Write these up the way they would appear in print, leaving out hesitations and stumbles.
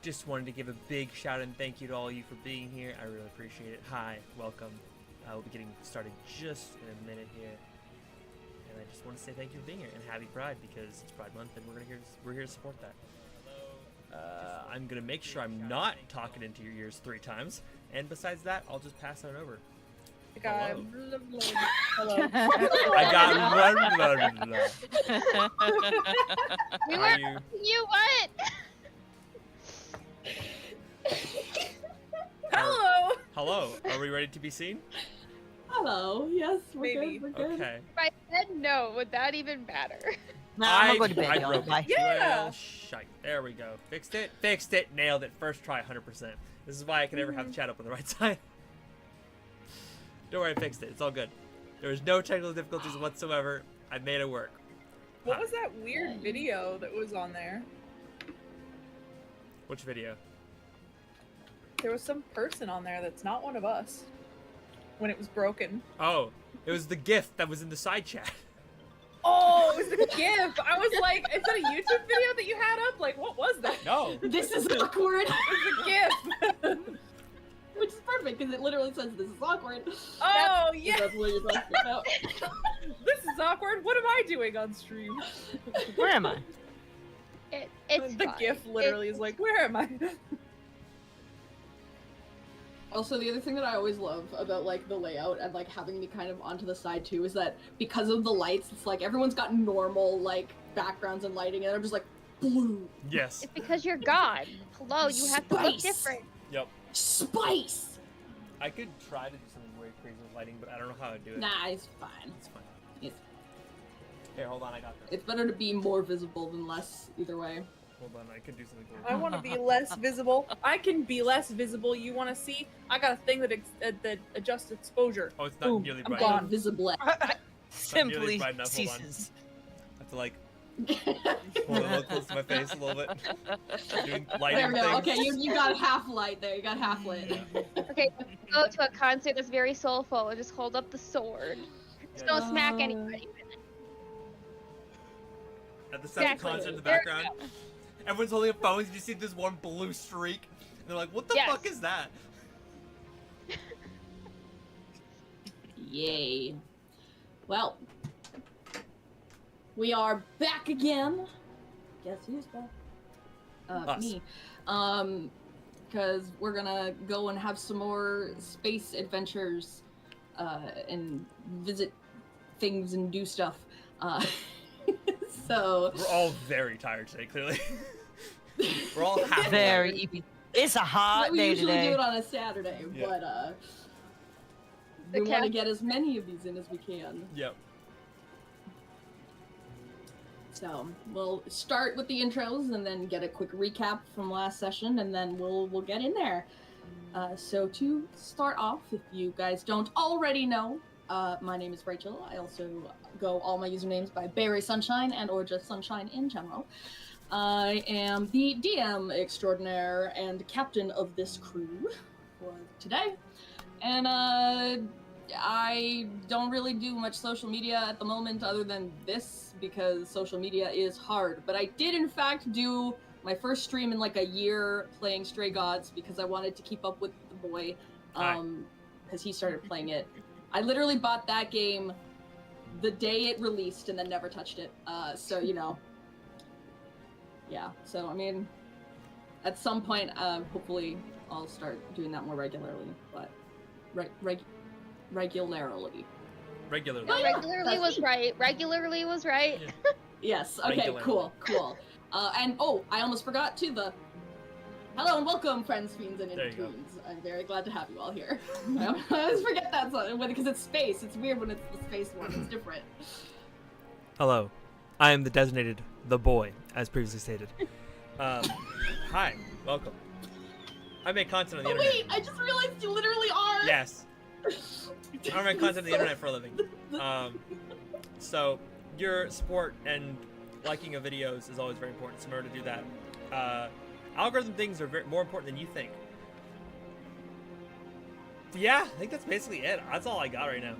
just wanted to give a big shout and thank you to all of you for being here. I really appreciate it. Hi, welcome. We'll be getting started just in a minute here. And I just want to say thank you for being here and happy Pride because it's Pride Month and we're here to support that. I'm gonna make sure I'm not talking into your ears 3 times, and besides that, I'll just pass on over. Hello. Hello. I got blah, blah, blah. We Are were you what? Hello. Hello. Are we ready to be seen? Hello. Yes, we're Maybe. good. We're good. Okay. If I said no, would that even matter? No, I'm going to bed, I y'all. broke Bye. it. Yeah. Well, shite. There we go. Fixed it. Fixed it. Nailed it. First try, 100%. This is why I can never have the chat up on the right side. Don't worry, I fixed it. It's all good. There was no technical difficulties whatsoever. I made it work. What was that weird video that was on there? Which video? There was some person on there that's not one of us. When it was broken. Oh, it was the gift that was in the side chat. Oh, it was the GIF. I was like, is that a YouTube video that you had up? Like, what was that? No. This is awkward. It was a GIF. Which is perfect because it literally says this is awkward. Oh, yeah. That's what you're talking about. This is awkward. What am I doing on stream? Where am I? It's The fine. GIF literally is like, where am I? Also, the other thing that I always love about like the layout and like having me kind of onto the side too is that because of the lights, it's like everyone's got normal like backgrounds and lighting, and I'm just like blue. Yes. It's because you're God. Hello, you have to look Spice. different. Yep. Spice. I could try to do something very crazy with lighting, but I don't know how to do it. Nah, it's fine. It's fine. It's, Here, hold on. I got this. it's better to be more visible than less. Either way. Hold on. I could do something I cool. want to be less visible. I can be less visible. You want to see? I got a thing that that adjusts exposure. Oh, it's not Boom, nearly I'm bright gone. enough. Visible. Simply bright enough, hold on. ceases. I have to like hold it a little close to my face a little bit. Doing lighting There we go. things. Okay, you got half light there. You got half lit. Okay, go to a concert that's very soulful and just hold up the sword. Just don't smack anybody with it. At the second Exactly. concert in the There we background, everyone's holding up phones. You just see this one blue streak, and they're like, "What the Yes. fuck is that?" Yay. Well, we are back again. Guess who's back? Us. Me. Because we're gonna go and have some more space adventures, and visit things and do stuff. So. We're all very tired today. Clearly, we're all half Very easy. It's a hot we day usually today. do it on a Saturday, Yeah. but we Okay. want to get as many of these in as we can. Yep. So we'll start with the intros and then get a quick recap from last session, and then we'll get in there. So to start off, if you guys don't already know, my name is Rachel. I also go all my usernames by Berry Sunshine and or just Sunshine in general. I am the DM extraordinaire and captain of this crew for today, and I don't really do much social media at the moment other than this because social media is hard. But I did in fact do my first stream in like a year playing Stray Gods because I wanted to keep up with the boy because he started playing it. I literally bought that game the day it released and then never touched it. So, you know. Yeah, so I mean, at some point, hopefully I'll start doing that more regularly, but regularly. Regularly. No, Yeah, regularly that's was me. right. Regularly was right. Yeah. Yes, okay, Regularly. cool. And oh, I almost forgot to the hello and welcome, friends, fiends, and There you go. in-betweens. I'm very glad to have you all here. I always forget that song because it's space. It's weird when it's the space one. It's different. Hello, I am the designated the boy, as previously stated. Hi, welcome. I make content on the Oh internet. wait, I just realized you literally are. Yes, I make content on the internet for a living. So your support and liking of videos is always very important. So in order to do that, algorithm things are more important than you think. Yeah, I think that's basically it. That's all I got right now.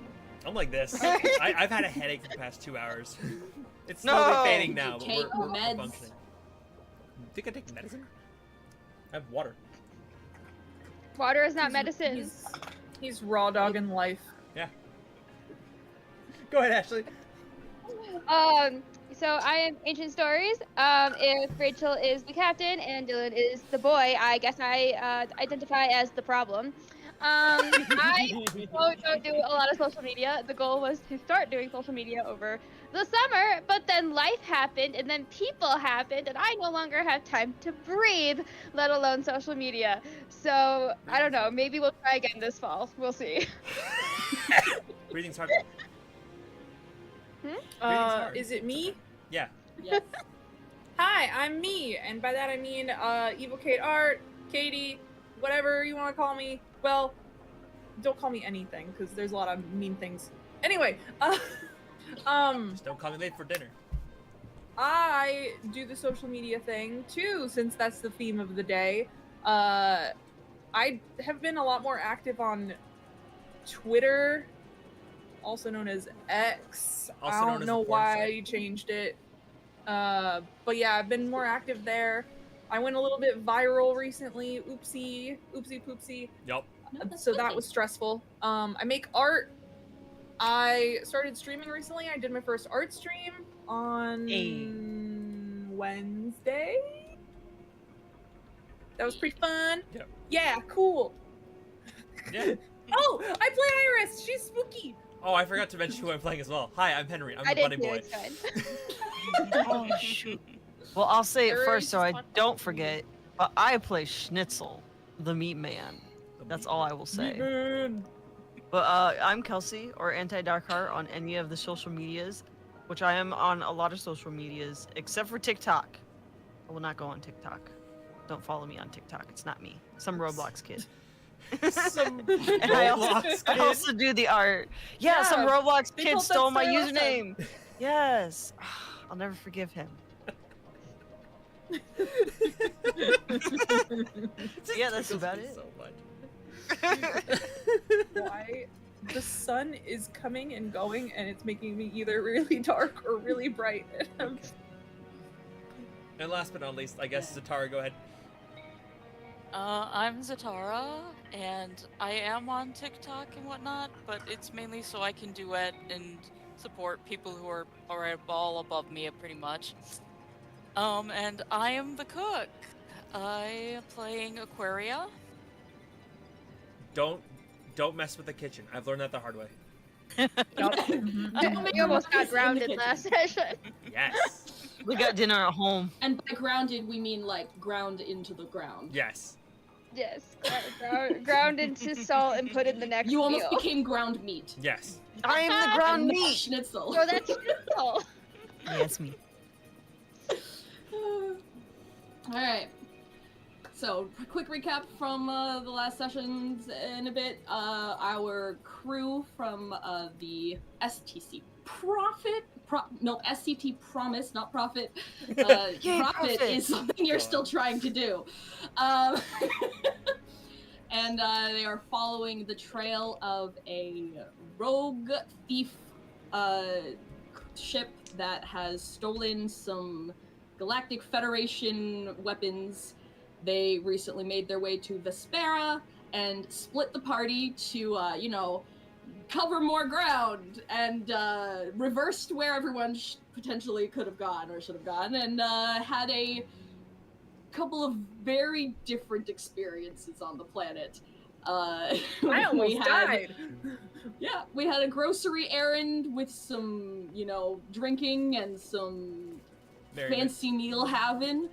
I'm like this. I've had a headache for the past 2 hours. It's slowly No! fading now, but Take we're meds. functioning. You think I take medicine? I have water. Water is not medicine. He's raw dogging life. Go ahead, Ashley. So I am Ancient Stories. If Rachel is the captain and Dylan is the boy, I guess I identify as the problem. I don't do a lot of social media. The goal was to start doing social media over the summer, but then life happened, and then people happened, and I no longer have time to breathe, let alone social media. So I don't know. Maybe we'll try again this fall. We'll see. Breathing's hard. Hmm? Is it me? Yeah. Yes. Hi, I'm me, and by that I mean Evil Kate Art, Katie, whatever you want to call me. Well, don't call me anything because there's a lot of mean things. Anyway, Just don't call me late for dinner. I do the social media thing too, since that's the theme of the day. I have been a lot more active on Twitter, also known as X. Also I known don't as know the porn why site. you changed it. But yeah, I've been more active there. I went a little bit viral recently. Oopsie poopsie. Yup. No, that's So good that thing. was stressful. I make art. I started streaming recently. I did my first art stream on Wednesday. That was pretty fun. Yep. Yeah, cool. Yeah. Oh, I play Iris. She's spooky. Oh, I forgot to mention who I'm playing as well. Hi, I'm Henry. I'm I the did bunny too. boy. It's fine. Oh, shoot. Well, I'll say it Iris first so is I fun. don't forget. But I play Schnitzel, the meat man. That's all I will say. Man. But I'm Kelsey, or Anti-Darkheart on any of the social medias, which I am on a lot of social medias, except for TikTok. I will not go on TikTok. Don't follow me on TikTok. It's not me. Some Roblox kid. Some And I Roblox I kid. also do the art. Yeah, some Yeah, Roblox they kid built that stole my style last time. username. Yes. I'll never forgive him. Yeah, that's Tickles about me it. So much. Why? The sun is coming and going, and it's making me either really dark or really bright. And I'm Okay. And last but not least, I guess Zatara, go ahead. I'm Zatara, and I am on TikTok and whatnot, but it's mainly so I can duet and support people who are all above me, pretty much. And I am the cook. I am playing Aquaria. Don't mess with the kitchen. I've learned that the hard way. Mm-hmm. You almost got In the grounded kitchen. last session. Yes. We got dinner at home. And by grounded, we mean like ground into the ground. Yes. Yes, ground into salt and put in the next You almost meal. became ground meat. Yes. I am the ground And now meat. Schnitzel. So that's Schnitzel. Yes, me. Alright. So, quick recap from the last sessions in a bit. Our crew from the STC SCT Promise, not Profit. Yay, Profit Profit! is something you're still trying to do. And they are following the trail of a rogue thief ship that has stolen some Galactic Federation weapons. They recently made their way to Vespera and split the party to, cover more ground and reversed where everyone potentially could have gone or should have gone, and had a couple of very different experiences on the planet. I almost died. Yeah, we had a grocery errand with some, drinking and some Very fancy meal having.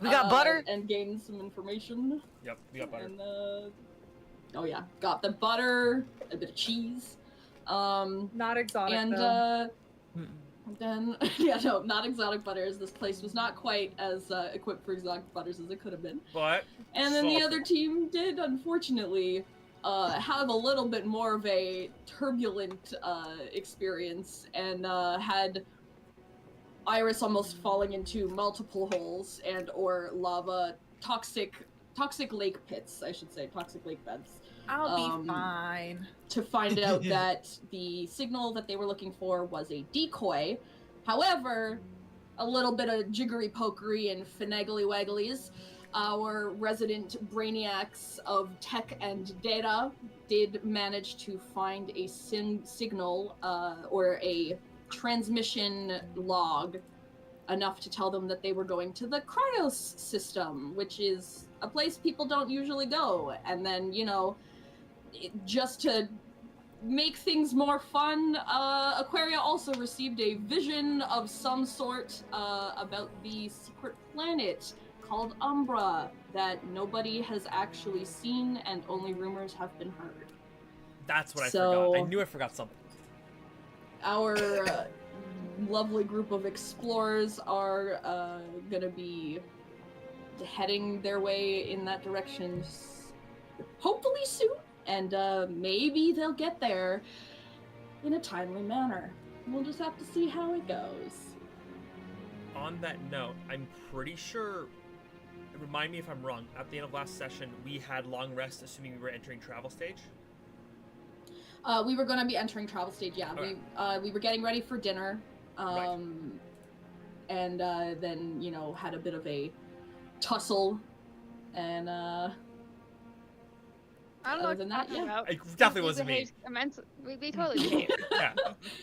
We got butter. And gained some information. Yep. We got butter. And, oh yeah, got the butter, a bit of cheese. Not exotic And though. then not exotic butters. This place was not quite as equipped for exotic butters as it could have been. But And then the Salty. other team did, unfortunately, have a little bit more of a turbulent experience and had Iris almost falling into multiple holes and or lava, toxic lake pits, I should say, toxic lake beds. I'll be fine. To find out that the signal that they were looking for was a decoy. However, a little bit of jiggery pokery and finagly wagglies, our resident brainiacs of tech and data did manage to find a signal or a transmission log enough to tell them that they were going to the Cryos system, which is a place people don't usually go. And then, you know, just to make things more fun, Aquaria also received a vision of some sort about the secret planet called Umbra that nobody has actually seen and only rumors have been heard. That's what I So- forgot. I knew I forgot something. Our lovely group of explorers are gonna be heading their way in that direction hopefully soon, and maybe they'll get there in a timely manner. We'll just have to see how it goes. On that note, I'm pretty sure, remind me if I'm wrong, at the end of last session, we had long rest assuming we were entering travel stage? We were gonna be entering travel stage, yeah. Okay. We were getting ready for dinner, Right. and then, you know, had a bit of a tussle, and I don't know Other what than you're that, talking yeah. about. It definitely We wasn't me. behaved we totally behaved. Yeah.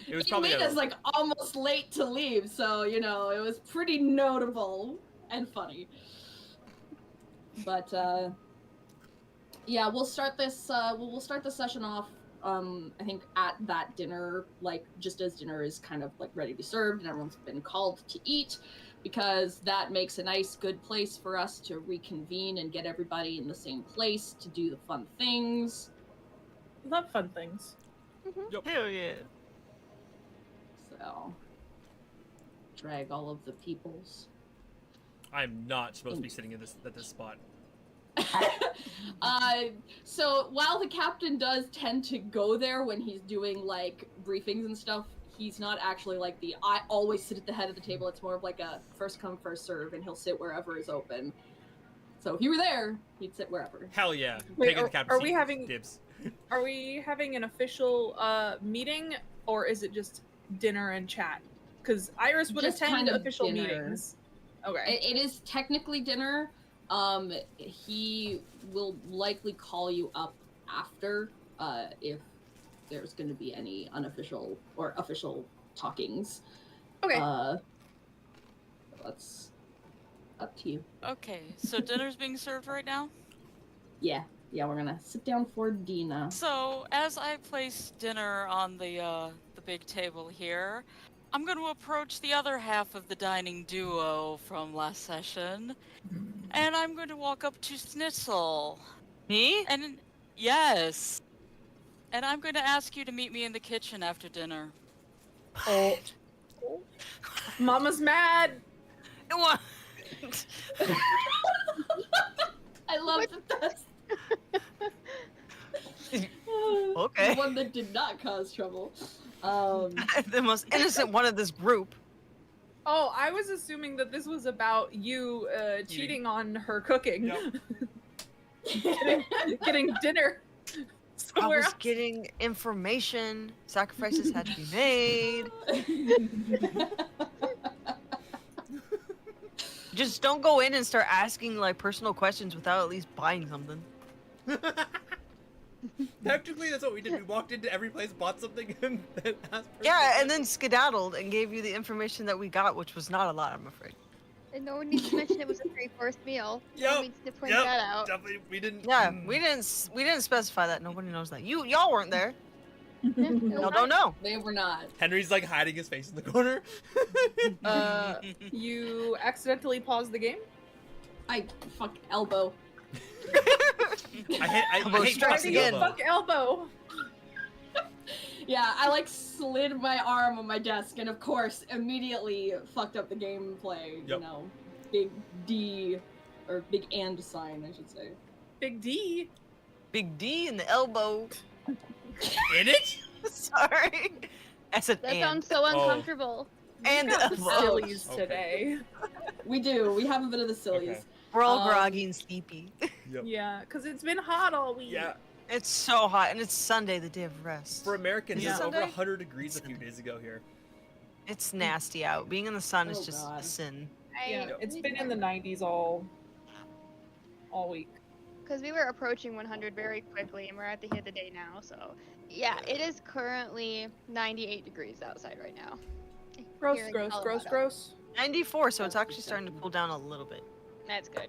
It was he probably made us like almost late to leave, so you know it was pretty notable and funny. But yeah, we'll start this. We'll start the session off. I think at that dinner, like just as dinner is kind of like ready to be served and everyone's been called to eat, because that makes a nice, good place for us to reconvene and get everybody in the same place to do the fun things. Love fun things. Hell yeah. So, drag all of the peoples. I'm not supposed to be sitting in at this spot. So while the captain does tend to go there when he's doing like briefings and stuff, he's not actually like I always sit at the head of the table. It's more of like a first come, first serve, and he'll sit wherever is open. So if you were there, he'd sit wherever. Hell yeah. Wait, Taking the captain's are we seat, having- dibs. Are we having an official meeting, or is it just dinner and chat? Because Iris would Just attend kind of official dinner. meetings. Okay. It is technically dinner. He will likely call you up after if there's going to be any unofficial or official talkings. Okay. That's up to you. Okay, so dinner's being served right now? Yeah, we're gonna sit down for dinner. So, as I place dinner on the big table here, I'm going to approach the other half of the dining duo from last session, and I'm going to walk up to Snitzel. Me? And yes. And I'm going to ask you to meet me in the kitchen after dinner. Oh. Mama's mad. What? I love that that's Okay. the one that did not cause trouble. The most innocent one of this group. Oh, I was assuming that this was about you cheating on her cooking. Yep. getting dinner I somewhere was else. getting information. Sacrifices had to be made. Just don't go in and start asking like personal questions without at least buying something. Technically, that's what we did. We walked into every place, bought something, and then asked for Yeah, something. and then skedaddled and gave you the information that we got, which was not a lot, I'm afraid. And no one needs to mention it was a 3-course meal. No Yep, one needs to point Yep, that out. definitely, we didn't. Yeah, we didn't specify that. Nobody knows that. Y'all weren't there. Yeah, Y'all don't know. They were not. Henry's like hiding his face in the corner. You accidentally paused the game? I fuck elbow. I Elbow hate strikes fucking again. elbow. Fuck elbow. Yeah, I like slid my arm on my desk and of course immediately fucked up the gameplay. Yep. You know, big D or big and sign, I should say. Big D. Big D in the elbow. In it? Sorry. I said That and. sounds so uncomfortable. And got the the elbow. sillies Okay. today. We do. We have a bit of the sillies. Okay. We're all Um, groggy and sleepy. Yep. Yeah, because it's been hot all week. Yeah. It's so hot, and it's Sunday, the day of rest. For Americans, Yeah. it's over Sunday? 100 degrees a few days ago here. It's nasty out. Being in the sun is Oh, just God. a sin. Yeah, it's been in the 90s all all week. Because we were approaching 100 very quickly, and we're at the end of the day now. So, yeah, it is currently 98 degrees outside right now. Gross, here in gross, gross, Colorado. gross. 94, so it's actually starting to cool down a little bit. That's good.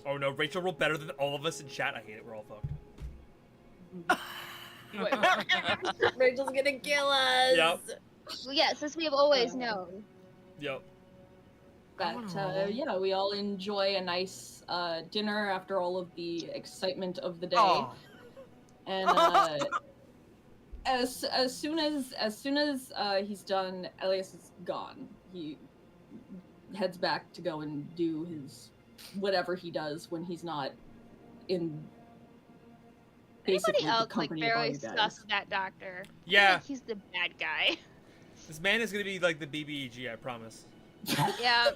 Oh no, Rachel rolled better than all of us in chat. I hate it. We're all fucked. Rachel's gonna kill us. Yep. Well, yes, as we have always known. Yep. I But wanna roll. yeah, we all enjoy a nice dinner after all of the excitement of the day. Oh. And as soon as he's done, Elias is gone. He heads back to go and do his whatever he does when he's not in basically Anybody the else like company of all very you guys. sus of that doctor? I feel Yeah. like he's the bad guy. This man is gonna be like the BBEG, I promise. Yeah.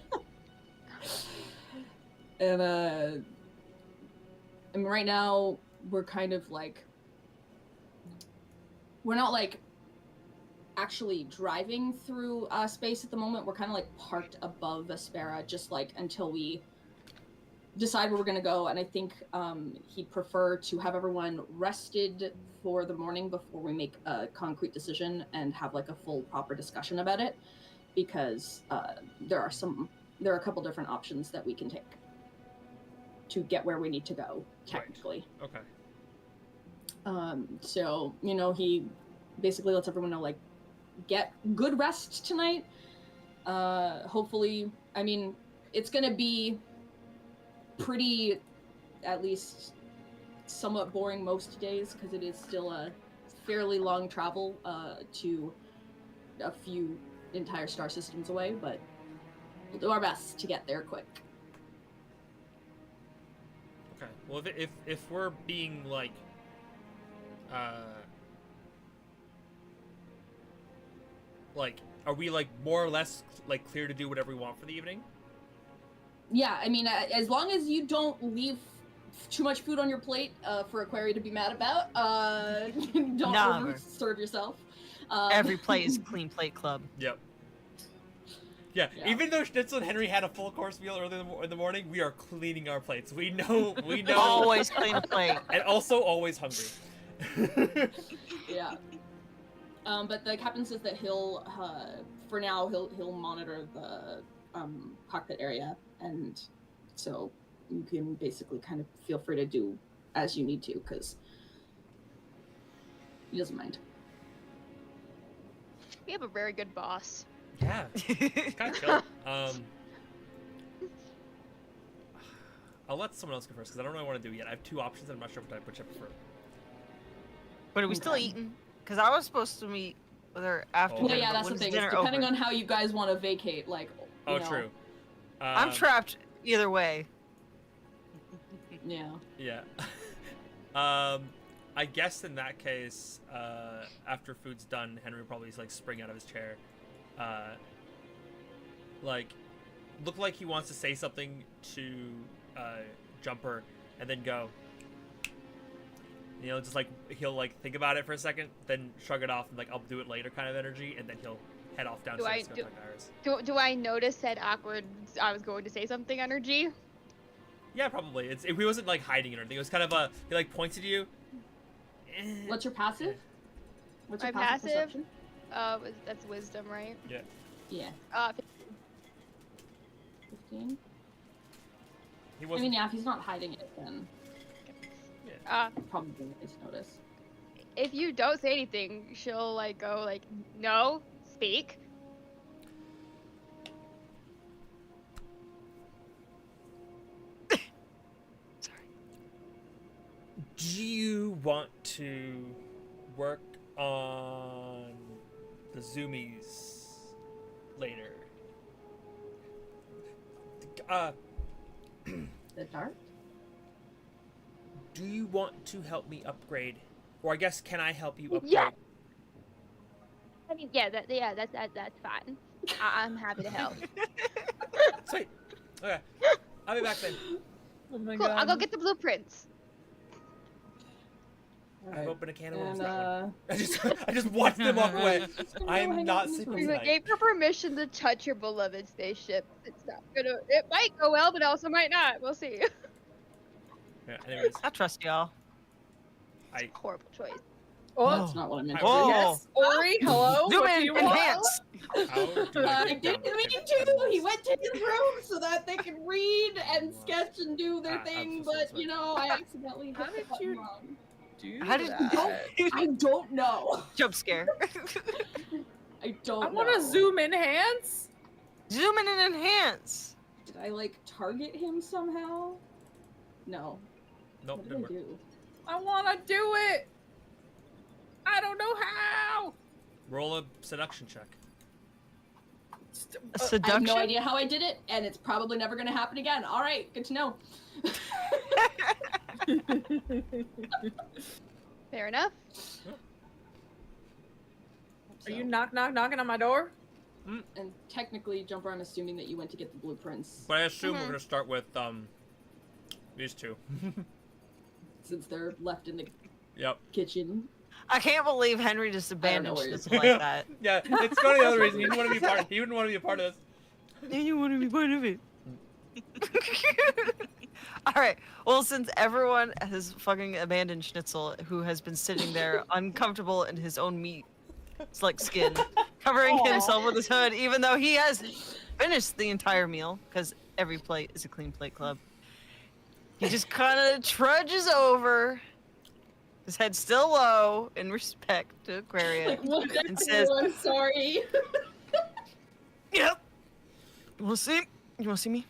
And I mean, right now we're kind of like, we're not like actually driving through space at the moment. We're kind of like parked above Aspera, just like until we decide where we're gonna go. And I think he'd prefer to have everyone rested for the morning before we make a concrete decision and have like a full proper discussion about it, because there are a couple different options that we can take to get where we need to go technically. Okay. So, you know, he basically lets everyone know, like, get good rest tonight. Hopefully, I mean, it's gonna be pretty, at least somewhat boring most days, because it is still a fairly long travel to a few entire star systems away, but we'll do our best to get there quick. Okay. Well, if we're being like, are we like more or less like clear to do whatever we want for the evening? Yeah, I mean, as long as you don't leave too much food on your plate for a query to be mad about, don't Never. overserve yourself. Every plate is clean plate club. Yep. Yeah, Yeah. even though Schnitzel and Henry had a full course meal early in the morning, we are cleaning our plates. We know, Always clean a plate. and also always hungry. Yeah. But the captain says that he'll, for now, he'll monitor the cockpit area, and so you can basically kind of feel free to do as you need to, because he doesn't mind. We have a very good boss. Yeah, it's kind of chill. I'll let someone else go first because I don't know what I want to do yet. I have two options and I'm not sure which I prefer. But are we still Okay. eating? Because I was supposed to meet with her after Oh. Yeah, dinner, yeah, but that's the when's thing. dinner It's depending over? on how you guys want to vacate, like, Oh, you know, true. I'm trapped either way. Yeah. Yeah. I guess in that case, after food's done, Henry will probably like spring out of his chair, like look like he wants to say something to Jumper, and then go. You know, just like he'll like think about it for a second, then shrug it off and like I'll do it later kind of energy, and then he'll head off downstairs to go talk to Iris. Do I notice that awkward I was going to say something energy? Yeah, probably. He wasn't like hiding it or anything. It was kind of he like points at you. What's your passive? What's your My passive passive? perception? That's wisdom, right? Yeah. 15. He I wasn't. mean, yeah, if he's not hiding it, then probably nice to notice. If you don't say anything, she'll like go like, no, speak. Do you want to work on the zoomies later? The dart? Do you want to help me upgrade? Or I guess, can I help you upgrade? Yeah. I mean, that's fine. I'm happy to help. Sweet. Okay. I'll be back then. Oh my Cool. god. I'll go get the blueprints. I've opened a can of worms. And, that one. I just watched them walk away. I'm not sleeping You tonight. gave her permission to touch your beloved spaceship. It's not gonna. It might go well, but also might not. We'll see. Yeah, anyways, I trust y'all. I Horrible choice. Oh, That's not what I meant. to Whoa. do. yes, Ori, hello. Zoom what do in, you want? enhance. how do I I take down didn't mean the to. He animals? went to his room so that they could read and Wow. sketch and do their I'm thing, so sorry, but sorry. you know, I accidentally How hit the did button you- wrong. Do How did that. I don't know. Jump scare. I don't I know. want to zoom enhance. Zoom in and enhance. Did I like target him somehow? No. Nope, What didn't did I work. do? I want to do it. I don't know how. Roll a seduction check. A I have seduction. no idea how I did it, and it's probably never going to happen again. All right, good to know. Fair enough. Are you knocking on my door? And technically, Jumper, I'm assuming that you went to get the blueprints But I assume we're Mhm. gonna start with these two. since they're left in the Yep. kitchen. I can't believe Henry just know abandoned where Schnitzel you're- like that. Yeah, it's going the other reason. He didn't want to be part. He didn't want to be a part of this. And you want to be part of it. Alright, well, since everyone has fucking abandoned Schnitzel, who has been sitting there uncomfortable in his own meat, it's like skin, covering Aw. himself with his hood, even though he has finished the entire meal, because every plate is a clean plate club. He just kind of trudges over, his head still low, in respect to Aquaria, Like, what did I and do? says, I'm sorry. "Yep, you want to see? You want to see me?"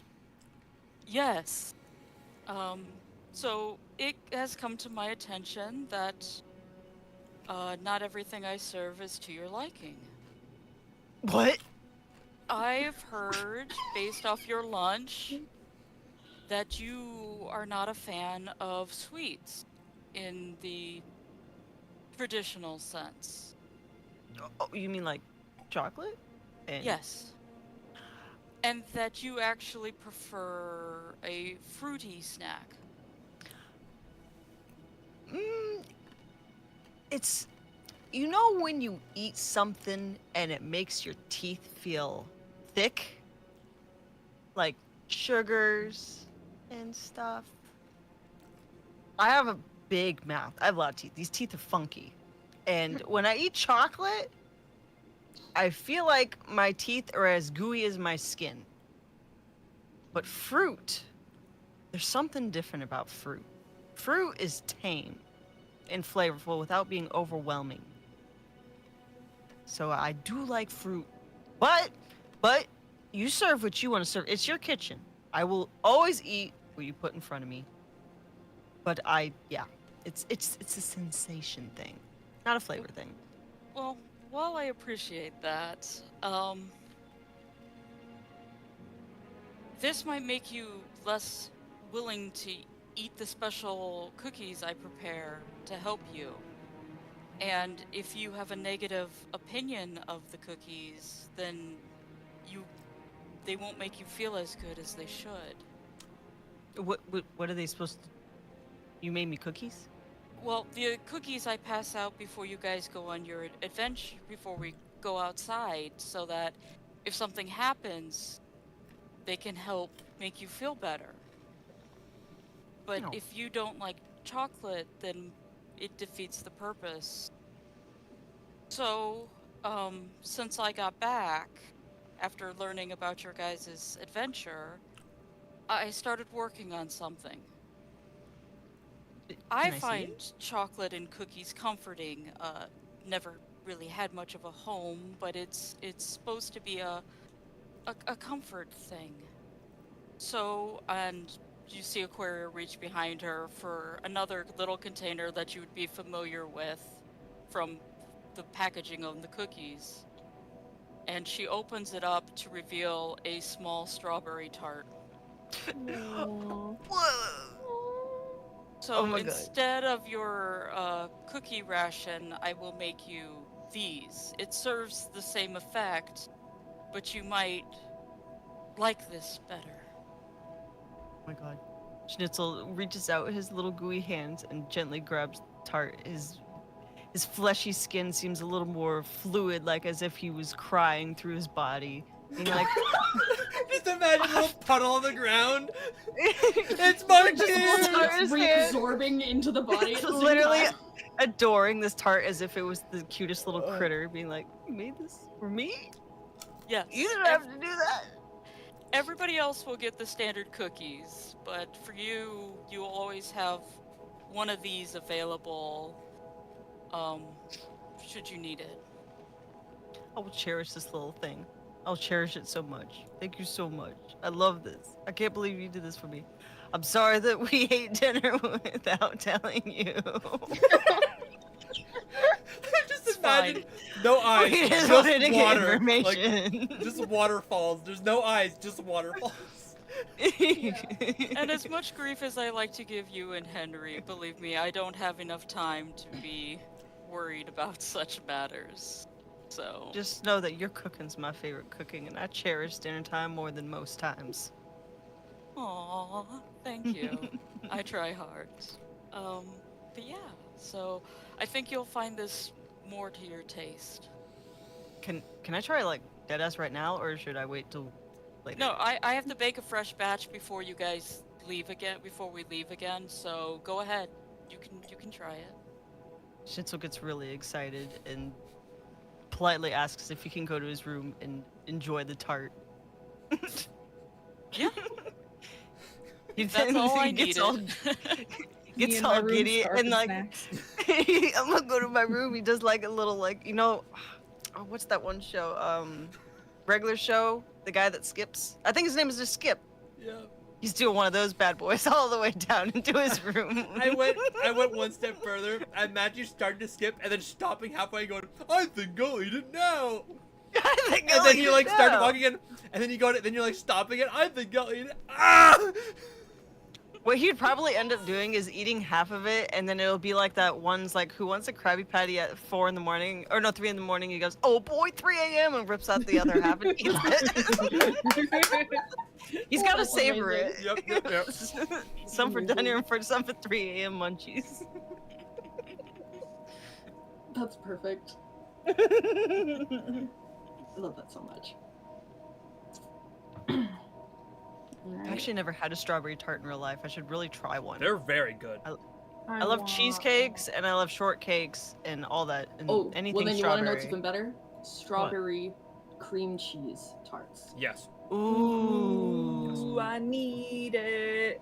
Yes. So it has come to my attention that not everything I serve is to your liking. What? I've heard, based off your lunch, that you are not a fan of sweets in the traditional sense. Oh, you mean like chocolate? And Yes. And that you actually prefer a fruity snack. It's, you know, when you eat something and it makes your teeth feel thick, like sugars and stuff. I have a big mouth. I have a lot of teeth. These teeth are funky, and when I eat chocolate, I feel like my teeth are as gooey as my skin. But fruit, there's something different about fruit. Fruit is tame and flavorful without being overwhelming. So I do like fruit, but you serve what you want to serve. It's your kitchen. I will always eat what you put in front of me. But it's a sensation thing, not a flavor thing. Well, while I appreciate that, this might make you less willing to eat the special cookies I prepare to help you. And if you have a negative opinion of the cookies, then they won't make you feel as good as they should. What are they supposed to? You made me cookies? Well, the cookies I pass out before you guys go on your adventure, before we go outside, so that if something happens, they can help make you feel better. But No. if you don't like chocolate, then it defeats the purpose. So, since I got back, after learning about your guys' adventure, I started working on something. I Can see find it? chocolate and cookies comforting. Never really had much of a home, but it's supposed to be a comfort thing. So, and you see Aquaria reach behind her for another little container that you would be familiar with from the packaging of the cookies. And she opens it up to reveal a small strawberry tart. Whoa. So Oh my God. instead of your cookie ration, I will make you these. It serves the same effect, but you might like this better. Oh my God. Schnitzel reaches out his little gooey hands and gently grabs Tart. His fleshy skin seems a little more fluid, like as if he was crying through his body. Being like, just imagine a little puddle on the ground. It's Munchies! It's reabsorbing into the body. At the same literally time. adoring this tart as if it was the cutest little critter, being like, "You made this for me? Yes. You didn't have to do that." Everybody else will get the standard cookies, but for you, you will always have one of these available, should you need it. I will cherish this little thing. I'll cherish it so much. Thank you so much. I love this. I can't believe you did this for me. I'm sorry that we ate dinner without telling you. Just imagine no eyes, We just just wanted to get water. information. Like, just waterfalls. There's no eyes, just waterfalls. And as much grief as I like to give you and Henry, believe me, I don't have enough time to be worried about such matters. So Just know that your cooking's my favorite cooking, and I cherish dinner time more than most times. Aw, thank you. I try hard. But yeah, so I think you'll find this more to your taste. Can I try like deadass right now, or should I wait till later? No, I have to bake a fresh batch before you guys leave again, before we leave again, so go ahead. You can try it. Schnitzel gets really excited and politely asks if he can go to his room and enjoy the tart. Yeah. That's all I gets needed. all, Me gets in my all room giddy starving and like, snacks. I'm gonna go to my room. He does like a little like, oh, what's that one show? Regular Show. The guy that skips. I think his name is just Skip. Yeah. He's doing one of those bad boys all the way down into his room. I went one step further. I imagine you starting to skip and then stopping halfway and going, I think I'll eat it now. I think And I'll then eat you it like start now. walking in, and then you go to, then you're like stopping it. I think I'll eat it. Ah! What he'd probably end up doing is eating half of it, and then it'll be like that one's like, who wants a Krabby Patty at 4 in the morning? Or no, 3 in the morning. He goes, oh boy, 3 a.m. and rips out the other half and eats it. He's got to That's savor amazing. it. Yep. Some for dinner and for some for 3 a.m. munchies. That's perfect. I love that so much. I've actually never had a strawberry tart in real life. I should really try one. They're very good. I love cheesecakes and I love shortcakes and all that. And Oh, anything well then you want to know strawberry. what's even better? Strawberry cream cheese tarts. Yes. Ooh, I need it.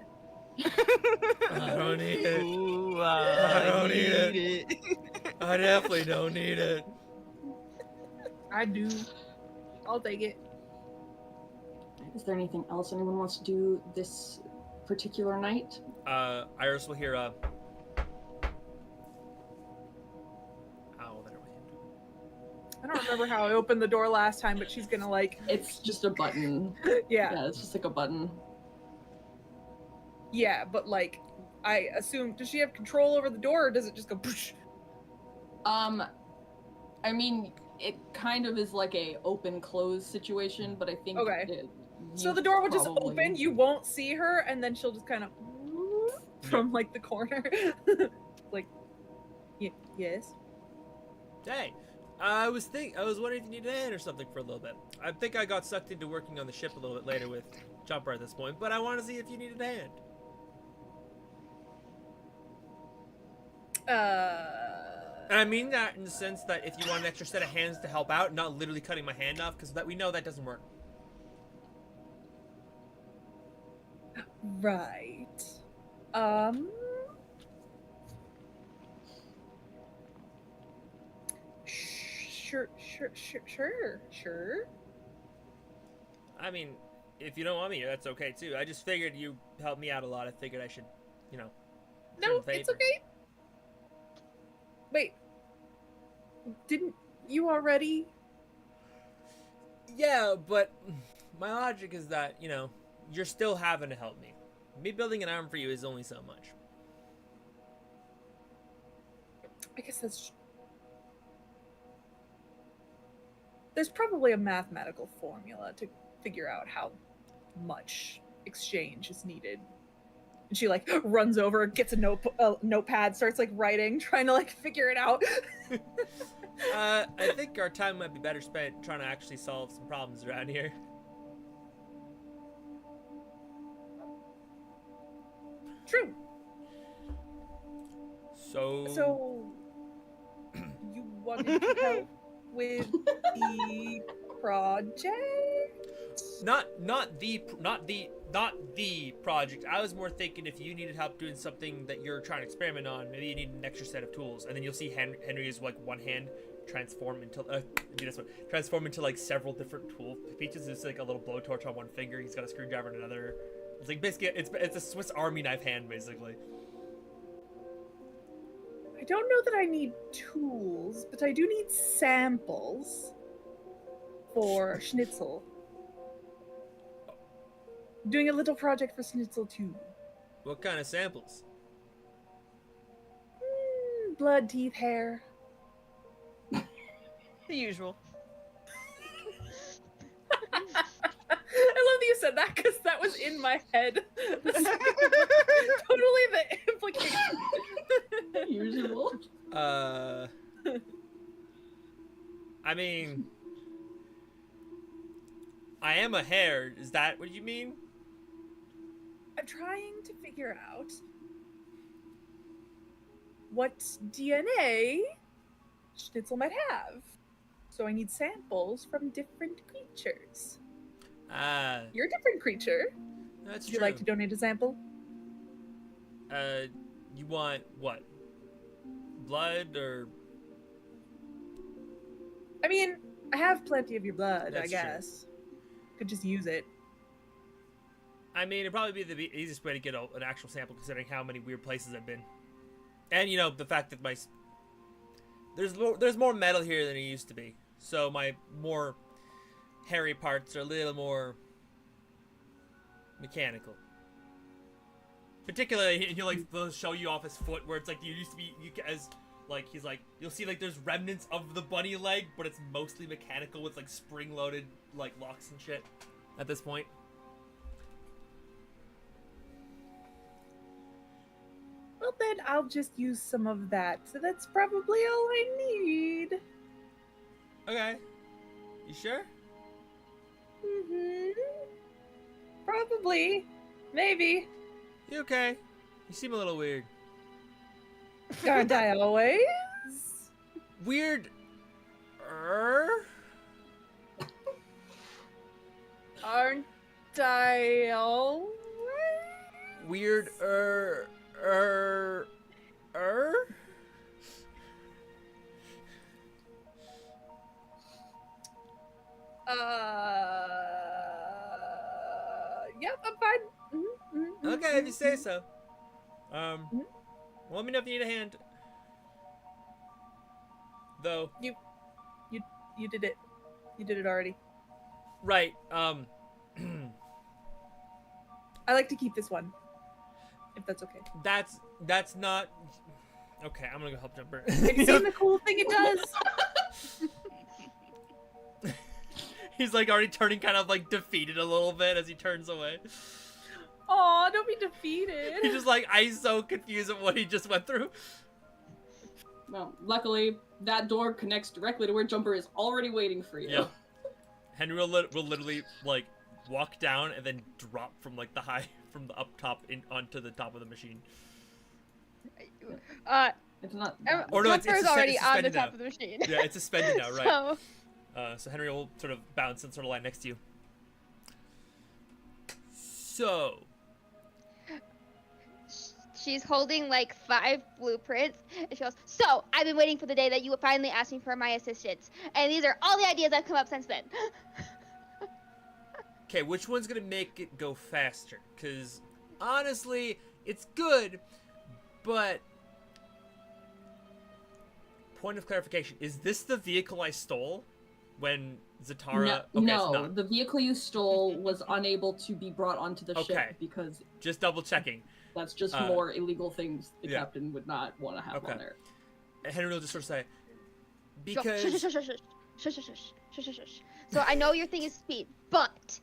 I don't need it. Ooh, I don't need it. it. I definitely don't need it. I do. I'll take it. Is there anything else anyone wants to do this particular night? Iris will hear ow, there we I don't remember how I opened the door last time, but she's gonna like, It's just a button. yeah, Yeah, it's just like a button. yeah, but like, I assume, does she have control over the door, or does it just go? Poosh? I mean, it kind of is like a open-close situation, but I think Okay. So you the door will just probably- open, you won't see her, and then she'll just kind of from like the corner, like, yes. Hey, I was wondering if you needed a hand or something for a little bit. I think I got sucked into working on the ship a little bit later with Jumper at this point, but I want to see if you needed a hand. And I mean that in the sense that if you want an extra set of hands to help out, not literally cutting my hand off, because that we know that doesn't work. Right. Sure. I mean, if you don't want me, that's okay too. I just figured you helped me out a lot. I figured I should, No, return it's favor. okay. Wait. Didn't you already? Yeah, but my logic is that, you're still having to help me. Me building an arm for you is only so much. I guess there's probably a mathematical formula to figure out how much exchange is needed. And she like runs over, gets a notepad, starts like writing, trying to like figure it out. I think our time might be better spent trying to actually solve some problems around here. true. So You wanted to help with the project? not the project. I was more thinking if you needed help doing something that you're trying to experiment on, maybe you need an extra set of tools. And then you'll see Henry is like one hand transform into transform into like several different tool pieces. It's like a little blowtorch on one finger. He's got a screwdriver in another. It's like basically it's a Swiss Army knife hand basically. I don't know that I need tools, but I do need samples for Schnitzel. Doing a little project for Schnitzel too. What kind of samples? Blood, teeth, hair. The usual. I love that you said that because that was in my head. Totally the implication. Usual. I mean, I am a hare. Is that what you mean? I'm trying to figure out what DNA Schnitzel might have. So I need samples from different creatures. You're a different creature. That's Would you true. like to donate a sample? You want what? Blood or? I mean, I have plenty of your blood, That's I guess. Could just use it. I mean, it'd probably be the easiest way to get an actual sample, considering how many weird places I've been, and you know the fact that there's more metal here than it used to be, so my more hairy parts are a little more mechanical. Particularly, he'll like they'll show you off his foot, where it's like you used to be he's like you'll see like there's remnants of the bunny leg, but it's mostly mechanical with like spring-loaded like locks and shit. At this point. Well, then I'll just use some of that. So that's probably all I need. Okay. You sure? Mm-hmm. Probably. Maybe. You okay? You seem a little weird. Aren't I always? Weird. Aren't I always? Weird. Yep, I'm fine. Mm-hmm. Okay, if you say so. Well, let me know if you need a hand. Though. You did it. You did it already. Right. I like to keep this one, if that's okay. That's not. Okay, I'm gonna go help Jumper. Have you seen the cool thing it does? He's like already turning kind of like defeated a little bit as he turns away. Aw, don't be defeated. He's just like, I'm so confused at what he just went through. Well, luckily, that door connects directly to where Jumper is already waiting for you. Yeah. Henry will literally like walk down and then drop from like from the up top onto the top of the machine. It's not. Or no, it's Jumper's already on the suspended top now. of the machine. Yeah, it's suspended now, right? So, So Henry will sort of bounce and sort of lie next to you. So. she's holding like 5 blueprints, and she goes, "So, I've been waiting for the day that you would finally ask me for my assistance, and these are all the ideas I've come up since then." Okay, which one's gonna make it go faster? Because honestly, it's good, but point of clarification: is this the vehicle I stole when Zatara? No, Okay, it's no, not. the vehicle you stole was unable to be brought onto the Okay. ship because Just double checking. that's just Uh, more illegal things the yeah. captain would not want to have Okay. on there. And Henry will just sort of say, Go, because shush, shush, shush, shush, shush, shush, shush, shush, shush. So I know your thing is speed, but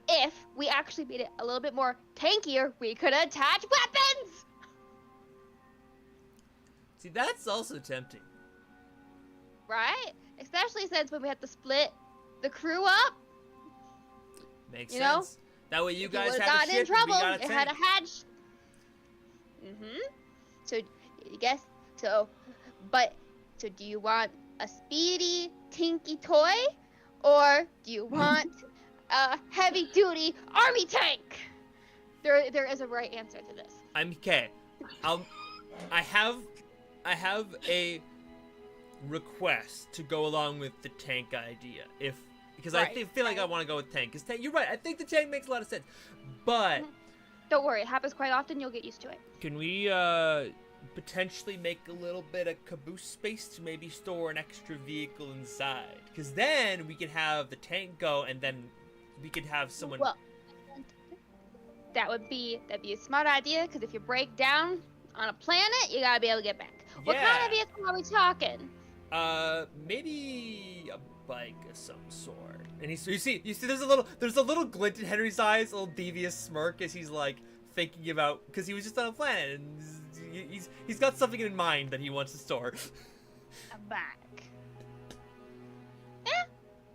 if we actually made it a little bit more tankier, we could attach weapons. see, that's also tempting. Right? Especially since when we have to split the crew up, Makes You know? sense. That way you if guys would've have a gotten in ship and we trouble, got a it had a tank. hatch. So, guess so. So do you want a speedy, tinky toy, or do you want a heavy-duty army tank? There is a right answer to this. I'm okay. I have a request to go along with the tank idea. Because I feel like I want to go with tank. Because you're right. I think the tank makes a lot of sense. But don't worry, it happens quite often. You'll get used to it. Can we potentially make a little bit of caboose space to maybe store an extra vehicle inside? Because then we could have the tank go, and then we could have someone. Well, that'd be a smart idea. Because if you break down on a planet, you gotta be able to get back. What kind of vehicle are we talking? Maybe a bike of some sort. And you see, there's a little glint in Henry's eyes, a little devious smirk as he's like thinking about, because he was just on a planet and he's got something in mind that he wants to store. A bike. Yeah,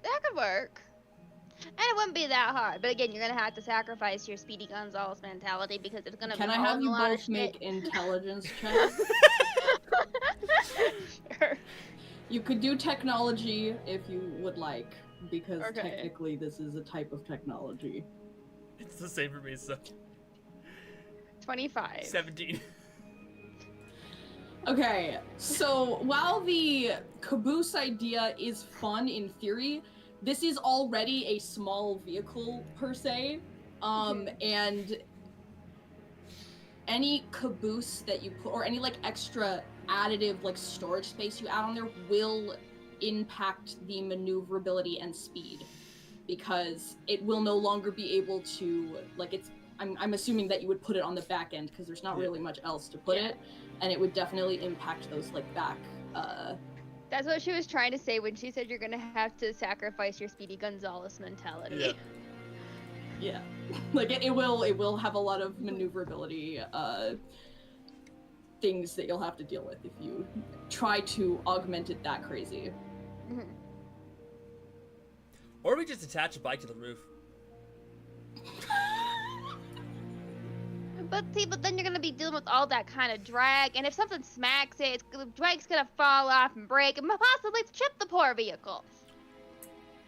that could work. And it wouldn't be that hard. But again, you're gonna have to sacrifice your Speedy Gonzales mentality because it's gonna be Can I have you both make intelligence checks? Sure. You could do technology if you would like, because technically this is a type of technology. It's the same for me, so 25. 17. Okay, so while the caboose idea is fun in theory, this is already a small vehicle per se, and any caboose that you put, or any like extra additive like storage space you add on there will impact the maneuverability and speed, because it will no longer be able to, like, it's, I'm assuming that you would put it on the back end because there's not really much else to put it, and it would definitely impact those like back That's what she was trying to say when she said you're gonna have to sacrifice your Speedy Gonzales mentality. Yeah. Like it will have a lot of maneuverability things that you'll have to deal with if you try to augment it that crazy. Or we just attach a bike to the roof. But then you're gonna be dealing with all that kind of drag, and if something smacks it, the drag's gonna fall off and break, and possibly chip the poor vehicle.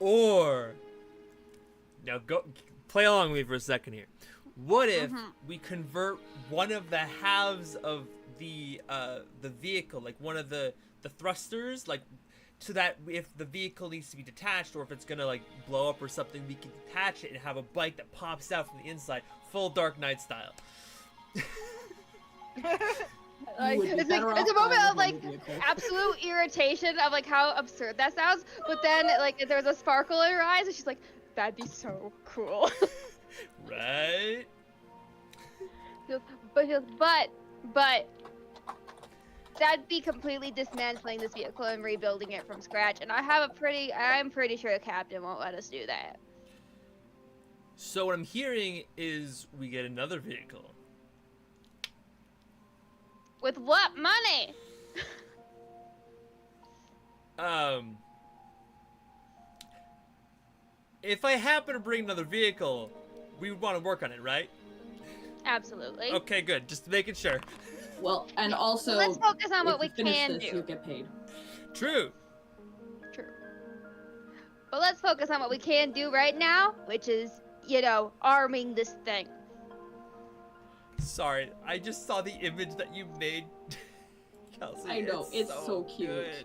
Or now go play along with me for a second here. What if we convert one of the halves of the vehicle, like one of the thrusters, like, so that if the vehicle needs to be detached or if it's gonna like blow up or something, we can detach it and have a bike that pops out from the inside, full Dark Knight style. Like, it's a moment of like absolute irritation of like how absurd that sounds, but then like there's a sparkle in her eyes and she's like, that'd be so cool. Right? But that'd be completely dismantling this vehicle and rebuilding it from scratch, and I'm pretty sure the captain won't let us do that. So what I'm hearing is we get another vehicle. With what money? If I happen to bring another vehicle, we would want to work on it, right? Absolutely. Okay, good. Just making sure. Well, and also, let's focus on what we can do. You'll get paid. True. But let's focus on what we can do right now, which is, arming this thing. Sorry, I just saw the image that you made, Kelsey. I know, it's so cute.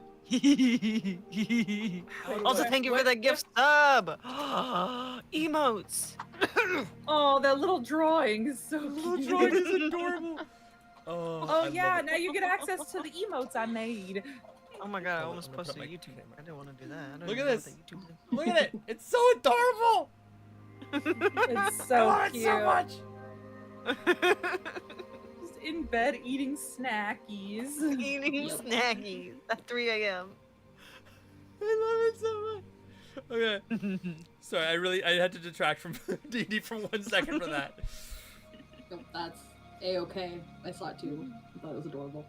Also, thank you for the gift sub. Emotes. Oh, that little drawing is so cute. Little drawing is adorable. Oh yeah, now you get access to the emotes I made. Oh my god, I Hold on, almost I'm gonna posted a put my YouTube. camera. I didn't want to do that. I don't Look even at know this. what the YouTube link- Look at it. It's so adorable. It's so I love cute. it so much. Just in bed eating snackies. Eating snackies at 3 a.m. I love it so much. Okay. Sorry, I had to detract from D&D for 1 second for that. Nope, that's A-okay. I saw it too. I thought it was adorable.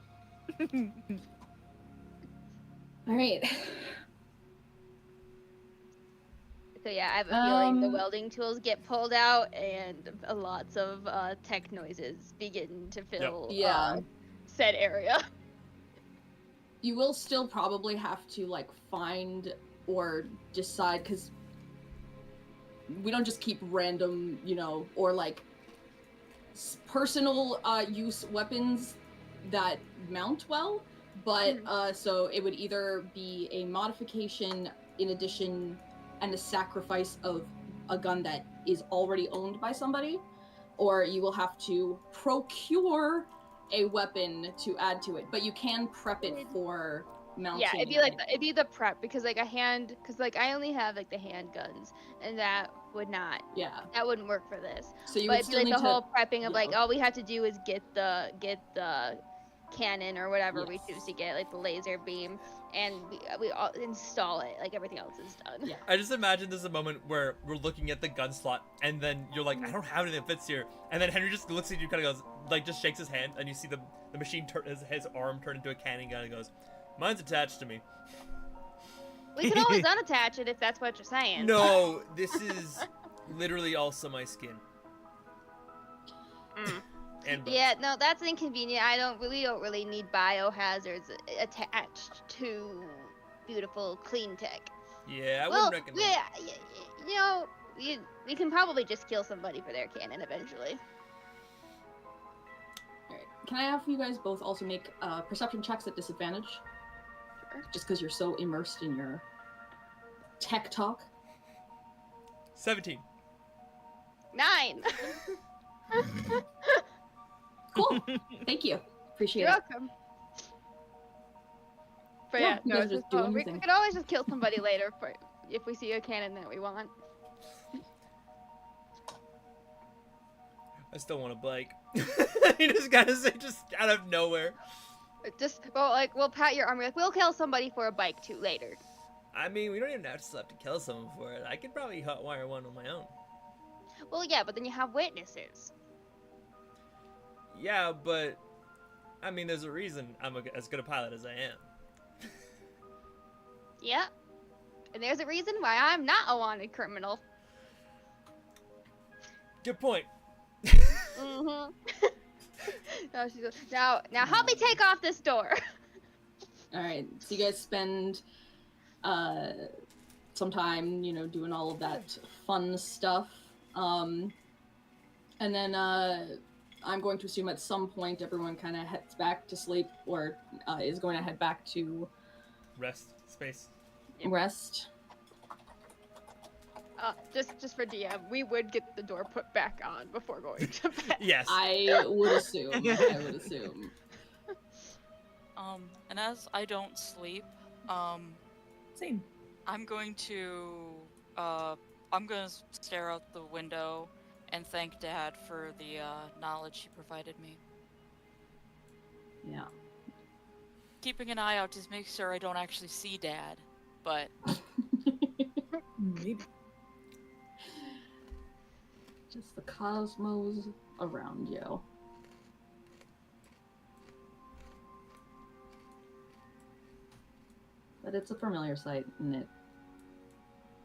Alright. So yeah, I have a feeling the Um, welding tools get pulled out and lots of tech noises begin to fill Yeah. said area. You will still probably have to like find or decide, because we don't just keep random, or like personal use weapons that mount well, but so it would either be a modification in addition and a sacrifice of a gun that is already owned by somebody, or you will have to procure a weapon to add to it, but you can prep it for mounting. Yeah, it'd be the prep, because like I only have like the handguns, and that wouldn't work for this. So you But would it'd be still like need the to, whole prepping of like yeah. all we have to do is get the cannon or whatever we Yes. choose to get, like the laser beam, and we all install it. Like everything else is done. Yeah. I just imagine there's a moment where we're looking at the gun slot, and then you're like, I don't have anything that fits here. And then Henry just looks at you, kind of goes, like, just shakes his hand, and you see the machine his arm turn into a cannon gun, and goes, mine's attached to me. We can always unattach it if that's what you're saying. No, this is literally also my skin. And bones. Yeah, no, that's inconvenient. We don't really need biohazards attached to beautiful clean tech. Yeah, I wouldn't recommend. Yeah, we can probably just kill somebody for their cannon eventually. Alright. Can I have you guys both also make perception checks at disadvantage? Sure. Just because you're so immersed in your tech talk. 17. 9. Cool. Thank you. Appreciate You're it. welcome. But Yeah, yeah, you no, guys just do we anything. could always just kill somebody later if we see a cannon that we want. I still want a bike. You just gotta say, just out of nowhere. We'll pat your arm. We'll kill somebody for a bike too later. I mean, we don't even have to kill someone for it. I could probably hotwire one on my own. Well, yeah, but then you have witnesses. Yeah, but I mean, there's a reason I'm as good a pilot as I am. Yeah. And there's a reason why I'm not a wanted criminal. Good point. Mm-hmm. Now help me take off this door. Alright, so you guys spend some time, doing all of that fun stuff. And then I'm going to assume at some point everyone kind of heads back to sleep, or is going to head back to Space. rest. Just for DM, we would get the door put back on before going to bed. Yes. I would assume. And as I don't sleep, Same. I'm going to stare out the window and thank Dad for the knowledge he provided me. Yeah. Keeping an eye out to make sure I don't actually see Dad, but Maybe. Just the cosmos around you. But it's a familiar sight, and it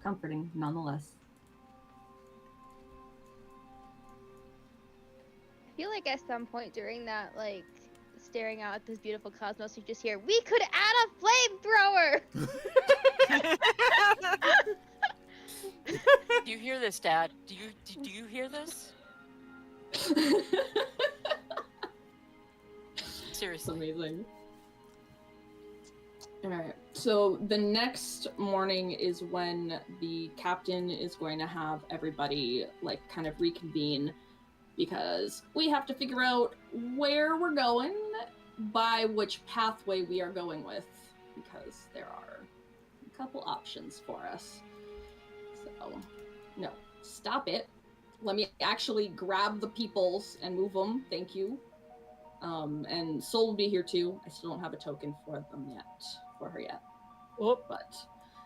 comforting nonetheless. I feel like at some point during that, like, staring out at this beautiful cosmos, you just hear, we could add a flamethrower! do you hear this, Dad? Do you hear this? It's Seriously. amazing. Alright, so the next morning is when the captain is going to have everybody, like, kind of reconvene, because we have to figure out where we're going, by which pathway we are going with, because there are a couple options for us. So, no, stop it. Let me actually grab the peoples and move them, thank you. And Soul will be here too. I still don't have a token for her yet. Oh, But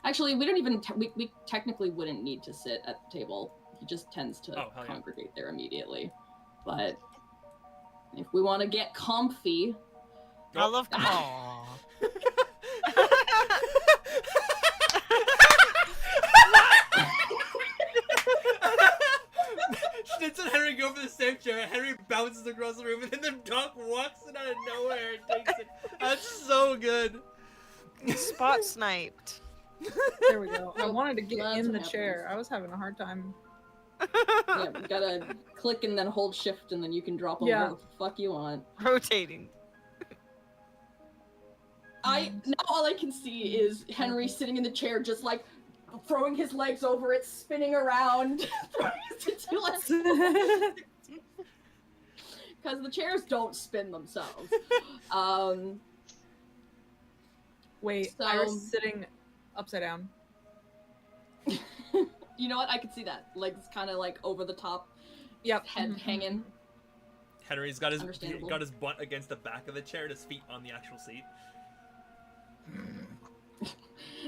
actually, we don't even, we technically wouldn't need to sit at the table. He just tends to Oh, hell yeah. congregate there immediately. But if we want to get comfy, I love. Aww. bounces across the room, and then the duck walks in out of nowhere and takes it. That's so good. Spot sniped. There we go. I wanted to get That's in what the chair. happens. I was having a hard time. Yeah, you gotta click and then hold shift, and then you can drop over Yeah. what the fuck you want. Rotating. Now all I can see is Henry sitting in the chair, just like throwing his legs over it, spinning around, because the chairs don't spin themselves. Wait, So- Iris sitting upside down. You know what? I could see that. Legs kind of like over the top, Yep. head Mhm. hanging. Henry's got his Understandable. butt against the back of the chair and his feet on the actual seat.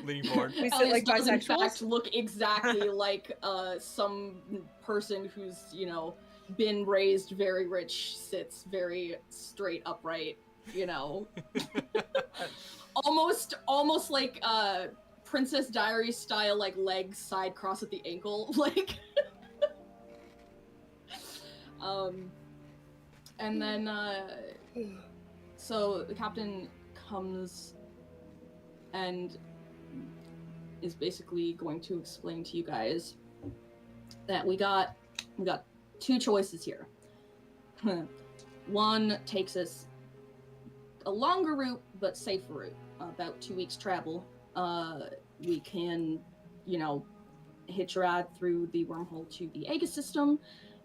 Leaning forward. We sit Elliot like does in bisexuals? fact look exactly like some person who's, been raised very rich, sits very straight upright, almost like Princess Diary style, like legs side cross at the ankle, like. And then so the captain comes and is basically going to explain to you guys that we got two choices here. One takes us a longer route but safer route, about 2 weeks travel. We can, hitch a ride through the wormhole to the Aegis system,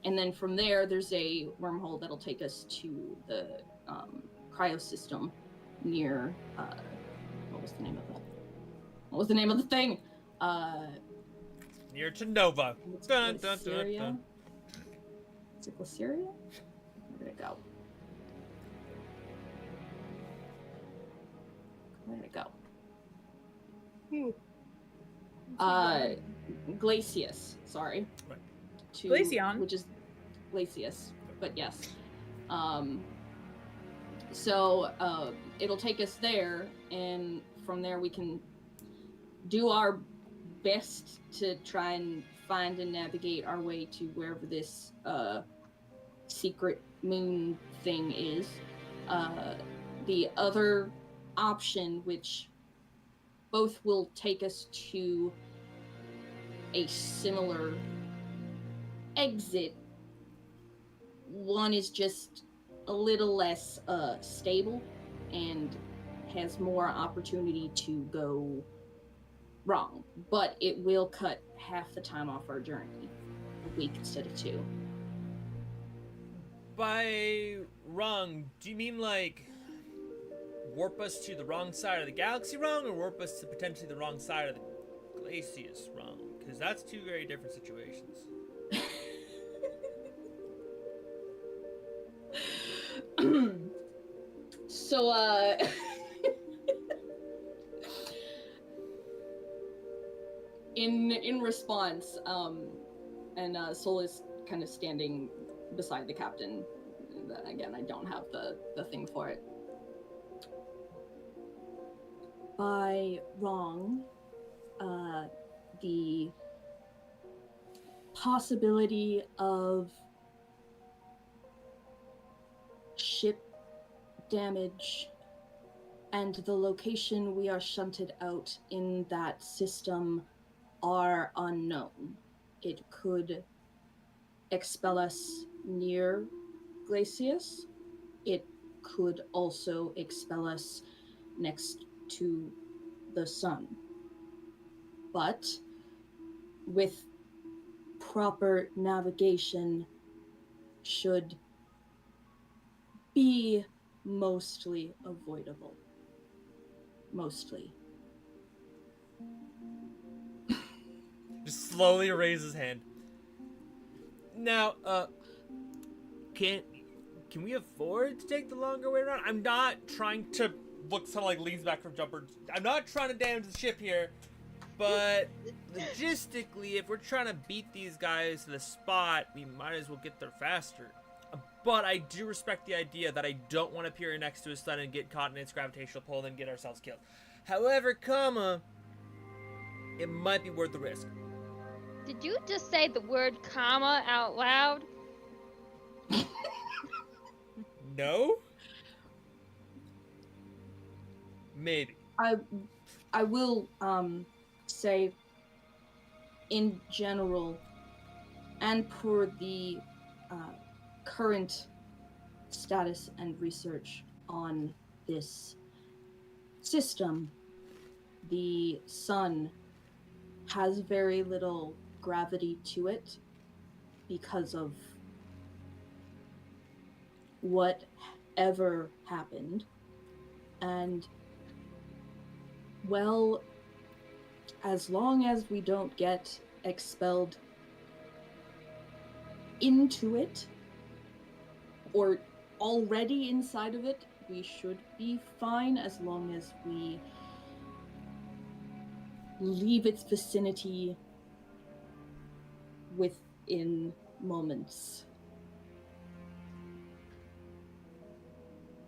and then from there there's a wormhole that'll take us to the cryo system near what was the name of the thing? Near to Nova. What's Dun, dun, dun, Glyceria? dun. Is it Glyceria? Where did it go? Where did it go? Glacius, sorry. Right. Glaceon. Which is Glacius, but yes. So it'll take us there, and from there we can do our best to try and find and navigate our way to wherever this secret moon thing is. The other option, which both will take us to a similar exit, one is just a little less stable and has more opportunity to go wrong, but it will cut half the time off our journey, a week instead of 2. By wrong, do you mean like warp us to the wrong side of the galaxy wrong, or warp us to potentially the wrong side of the Glacius wrong? Because that's two very different situations. So, in response, and Sol is kind of standing beside the captain. Again, I don't have the thing for it. By wrong, the possibility of ship damage and the location we are shunted out in that system are unknown. It could expel us near Glacius. It could also expel us next to the sun. But with proper navigation, should be mostly avoidable. Mostly. Just slowly raise his hand. Now, can we afford to take the longer way around? I'm not trying to look sort of like leans back from Jumper. I'm not trying to damage the ship here, but logistically, if we're trying to beat these guys to the spot, we might as well get there faster. But I do respect the idea that I don't want to appear next to a sun and get caught in its gravitational pull and then get ourselves killed. However, it might be worth the risk. Did you just say the word comma out loud? No? Maybe. I will say in general and for the current status and research on this system, the sun has very little gravity to it because of whatever happened. And, well, as long as we don't get expelled into it, or already inside of it, we should be fine as long as we leave its vicinity within moments.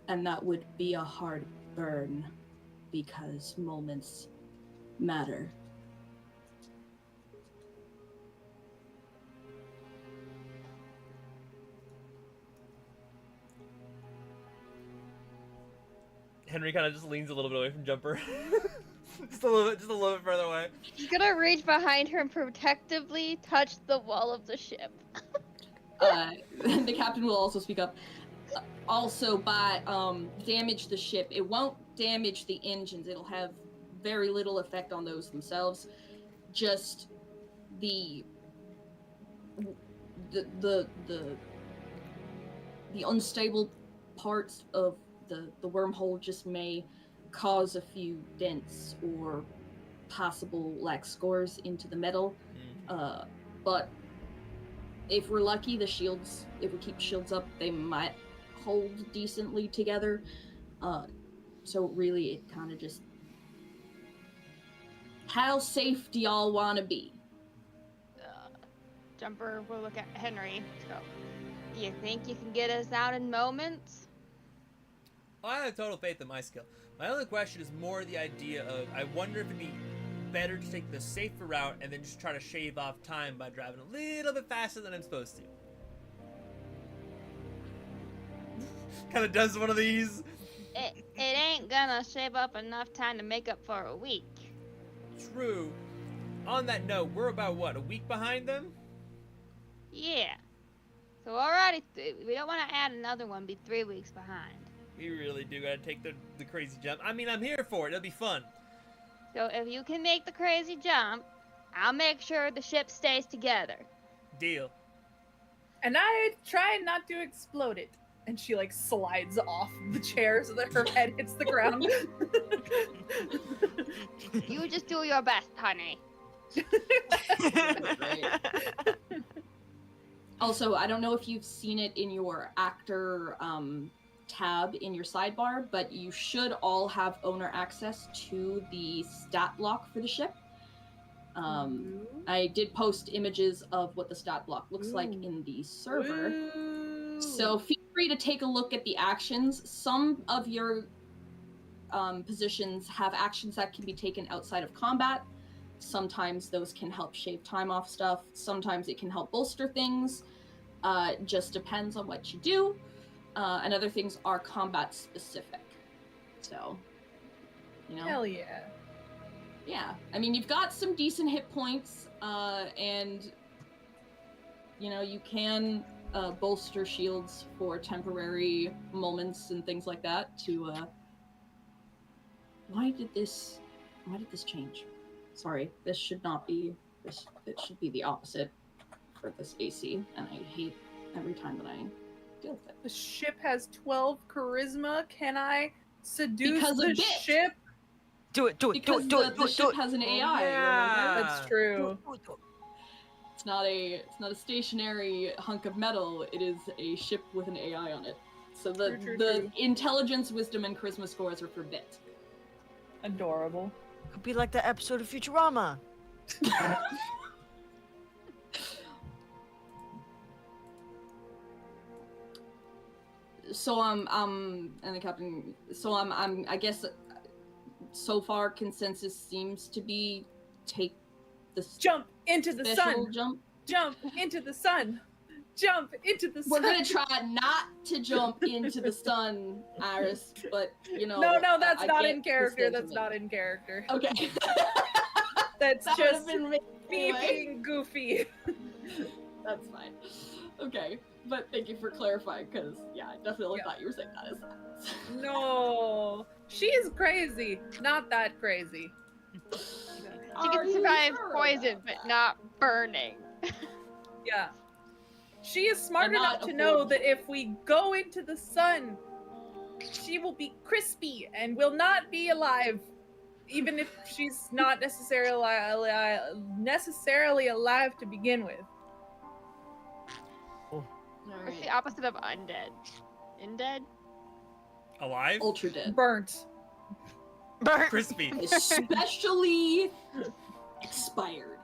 And that would be a hard burn because moments matter. Henry kind of just leans a little bit away from Jumper. just a little bit further away. He's gonna reach behind her and protectively touch the wall of the ship. The captain will also speak up. Also, by damage the ship, it won't damage the engines. It'll have very little effect on those themselves. Just the unstable parts of the wormhole just may cause a few dents or possible lack scores into the metal. But if we're lucky, the shields, if we keep shields up, they might hold decently together. So really, it kind of just... How safe do y'all want to be? Jumper will look at Henry. So, do you think you can get us out in moments? I have total faith in my skill. My only question is more the idea of, I wonder if it'd be better to take the safer route and then just try to shave off time by driving a little bit faster than I'm supposed to. Kind of does one of these. It ain't gonna shave up enough time to make up for a week. True. On that note, we're about, what, a week behind them? Yeah. So already, we don't want to add another one, be 3 weeks behind. We really do gotta take the crazy jump. I mean, I'm here for it. It'll be fun. So if you can make the crazy jump, I'll make sure the ship stays together. Deal. And I try not to explode it. And she like slides off the chair so that her head hits the ground. You just do your best, honey. Also, I don't know if you've seen it in your actor tab in your sidebar, but you should all have owner access to the stat block for the ship. I did post images of what the stat block looks like in the server. So feel free to take a look at the actions. Some of your positions have actions that can be taken outside of combat. Sometimes those can help shave time off stuff. Sometimes it can help bolster things. Just depends on what you do. And other things are combat specific. So, you know. Hell yeah. Yeah. I mean, you've got some decent hit points, and, you know, you can bolster shields for temporary moments and things like that to, Why did this change? Sorry, this should not be, it should be the opposite for this AC, and I hate every time that I deal with it. The ship has 12 charisma. Can I seduce Because the of bitch. ship? Do it. The ship has an AI. yeah. Remember? That's true. It's not a stationary hunk of metal. It is a ship with an AI on it. So the True. intelligence, wisdom, and charisma scores are for bit. Adorable. Could be like that episode of Futurama. So and the captain. So I guess so far consensus seems to be take the Jump into the special sun. jump. Jump into the sun. jump into the We're sun. gonna try not to jump into the sun, Iris, but you know. No, that's I not can't in character. withstand That's too not many. in character. Okay. That's That would've just been me me anyway. being goofy. That's fine. Okay, but thank you for clarifying, because yeah, I definitely thought you were saying that as that. No, she's crazy. Not that crazy. She can survive poison, but not burning. Yeah. She is smart And not enough to a know full- that if we go into the sun, she will be crispy and will not be alive. Even if she's not necessarily alive to begin with. What's the opposite of undead? Undead? Alive? Ultra dead. Burnt. Burn. Crispy. Especially expired.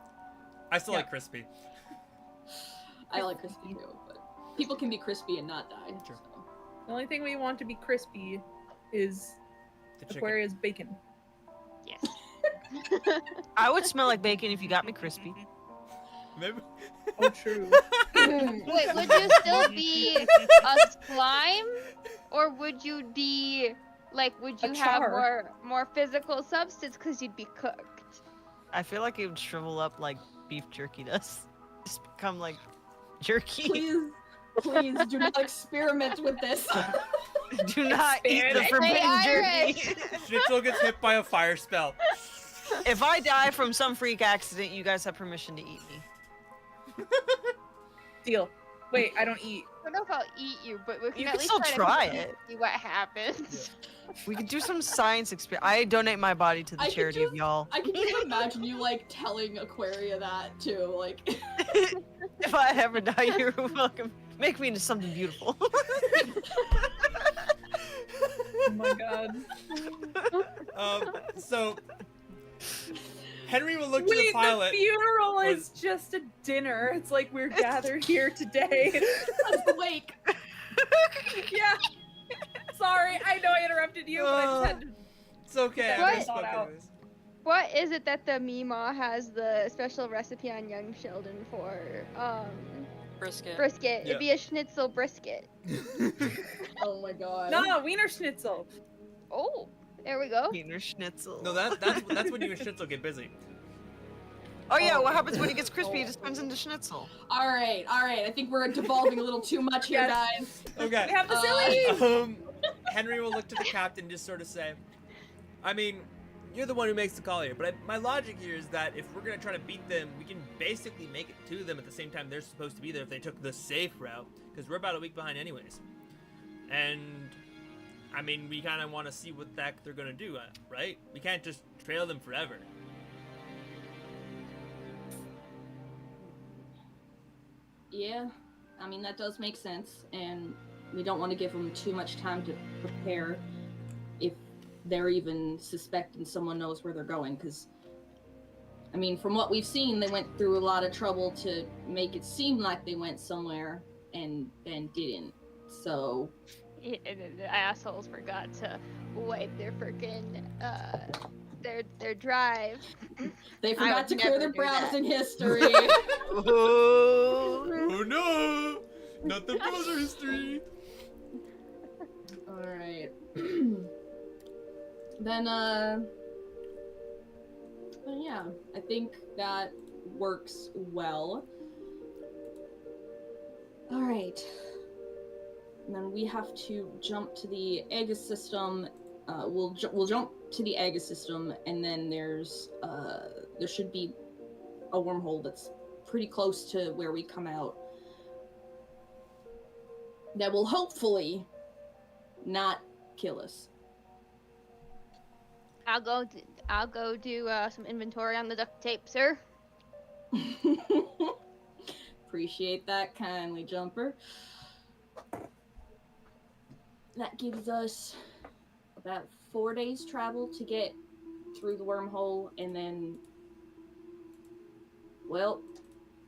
I still Yeah. like crispy. I like crispy too, but people can be crispy and not die. Sure. So. The only thing we want to be crispy is The chicken. Aquarius bacon. Yes. I would smell like bacon if you got me crispy. Maybe. Oh, true. Wait, would you still be a slime, or would you be like? Would you A have char. more physical substance because you'd be cooked? I feel like it would shrivel up like beef jerky does. Just become like jerky. Please do not experiment with this. Do not eat the Experiment. forbidden Hey, jerky. Schnitzel gets hit by a fire spell. If I die from some freak accident, you guys have permission to eat me. Deal. Wait, I don't eat. I don't know if I'll eat you, but we can You at can least still try to it. see what happens. We could do some science experiment. I donate my body to the I could charity of just- y'all. I can just imagine you like telling Aquaria that too, like. If I ever die, you're welcome. Make me into something beautiful. Oh my god. So Henry will look to Wait, the pilot. the funeral was- is just a dinner. It's like we're gathered here today. That's the wake. Yeah. Sorry, I know I interrupted you, but I just had to. It's okay. What? I misspoke anyways. What is it that the Meemaw has the special recipe on Young Sheldon for? Brisket. Brisket. Yeah. It'd be a schnitzel brisket. Oh my god. No, Wiener Schnitzel. Oh, there we go. Wiener Schnitzel. No, that's when you and Schnitzel get busy. Oh yeah, what happens when he gets crispy? He just turns into Schnitzel. All right. I think we're devolving a little too much here, Yes. guys. Okay. We have the silly. Henry will look to the captain and just sort of say, I mean, you're the one who makes the call here, but my logic here is that if we're going to try to beat them, we can basically make it to them at the same time they're supposed to be there if they took the safe route, because we're about a week behind anyways. And, I mean, we kind of want to see what the heck they're going to do, right? We can't just trail them forever. Yeah, I mean that does make sense, and we don't want to give them too much time to prepare if they're even suspecting someone knows where they're going, because I mean from what we've seen they went through a lot of trouble to make it seem like they went somewhere and then didn't. So And then the assholes forgot to wipe their frickin' their drive. they I forgot would to clear never their do that. browsing history. Oh. Oh no! Not the browser history! All right. Then yeah, I think that works well. All right. And then we have to jump to the Aegis system. We'll jump to the Aegis system, and then there should be a wormhole that's pretty close to where we come out. That will hopefully not kill us. I'll go do some inventory on the duct tape, sir. Appreciate that kindly, Jumper. That gives us about 4 days travel to get through the wormhole, and then, well,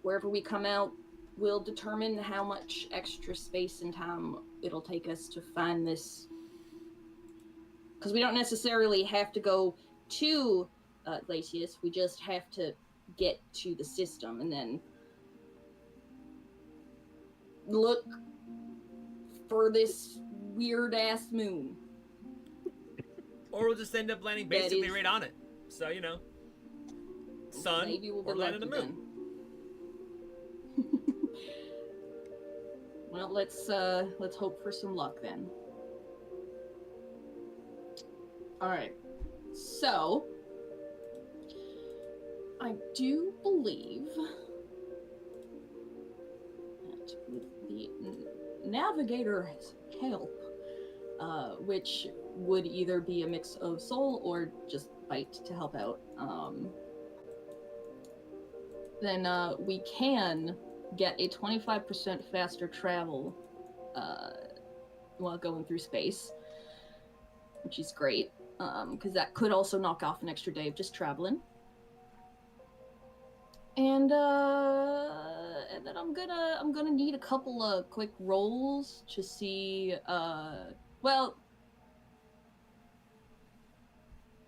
wherever we come out will determine how much extra space and time it'll take us to find this. Because we don't necessarily have to go to Glacius, we just have to get to the system, and then look for this weird ass moon. Or we'll just end up landing That basically is- right on it. So, you know, sun Maybe we'll or be land on the lucky moon. then. Well, let's hope for some luck then. All right. So, I do believe that with the navigator's help, which would either be a mix of soul or just bite to help out, then we can get a 25% faster travel while going through space, which is great, because that could also knock off an extra day of just traveling. And then I'm gonna need a couple of quick rolls to see. Well,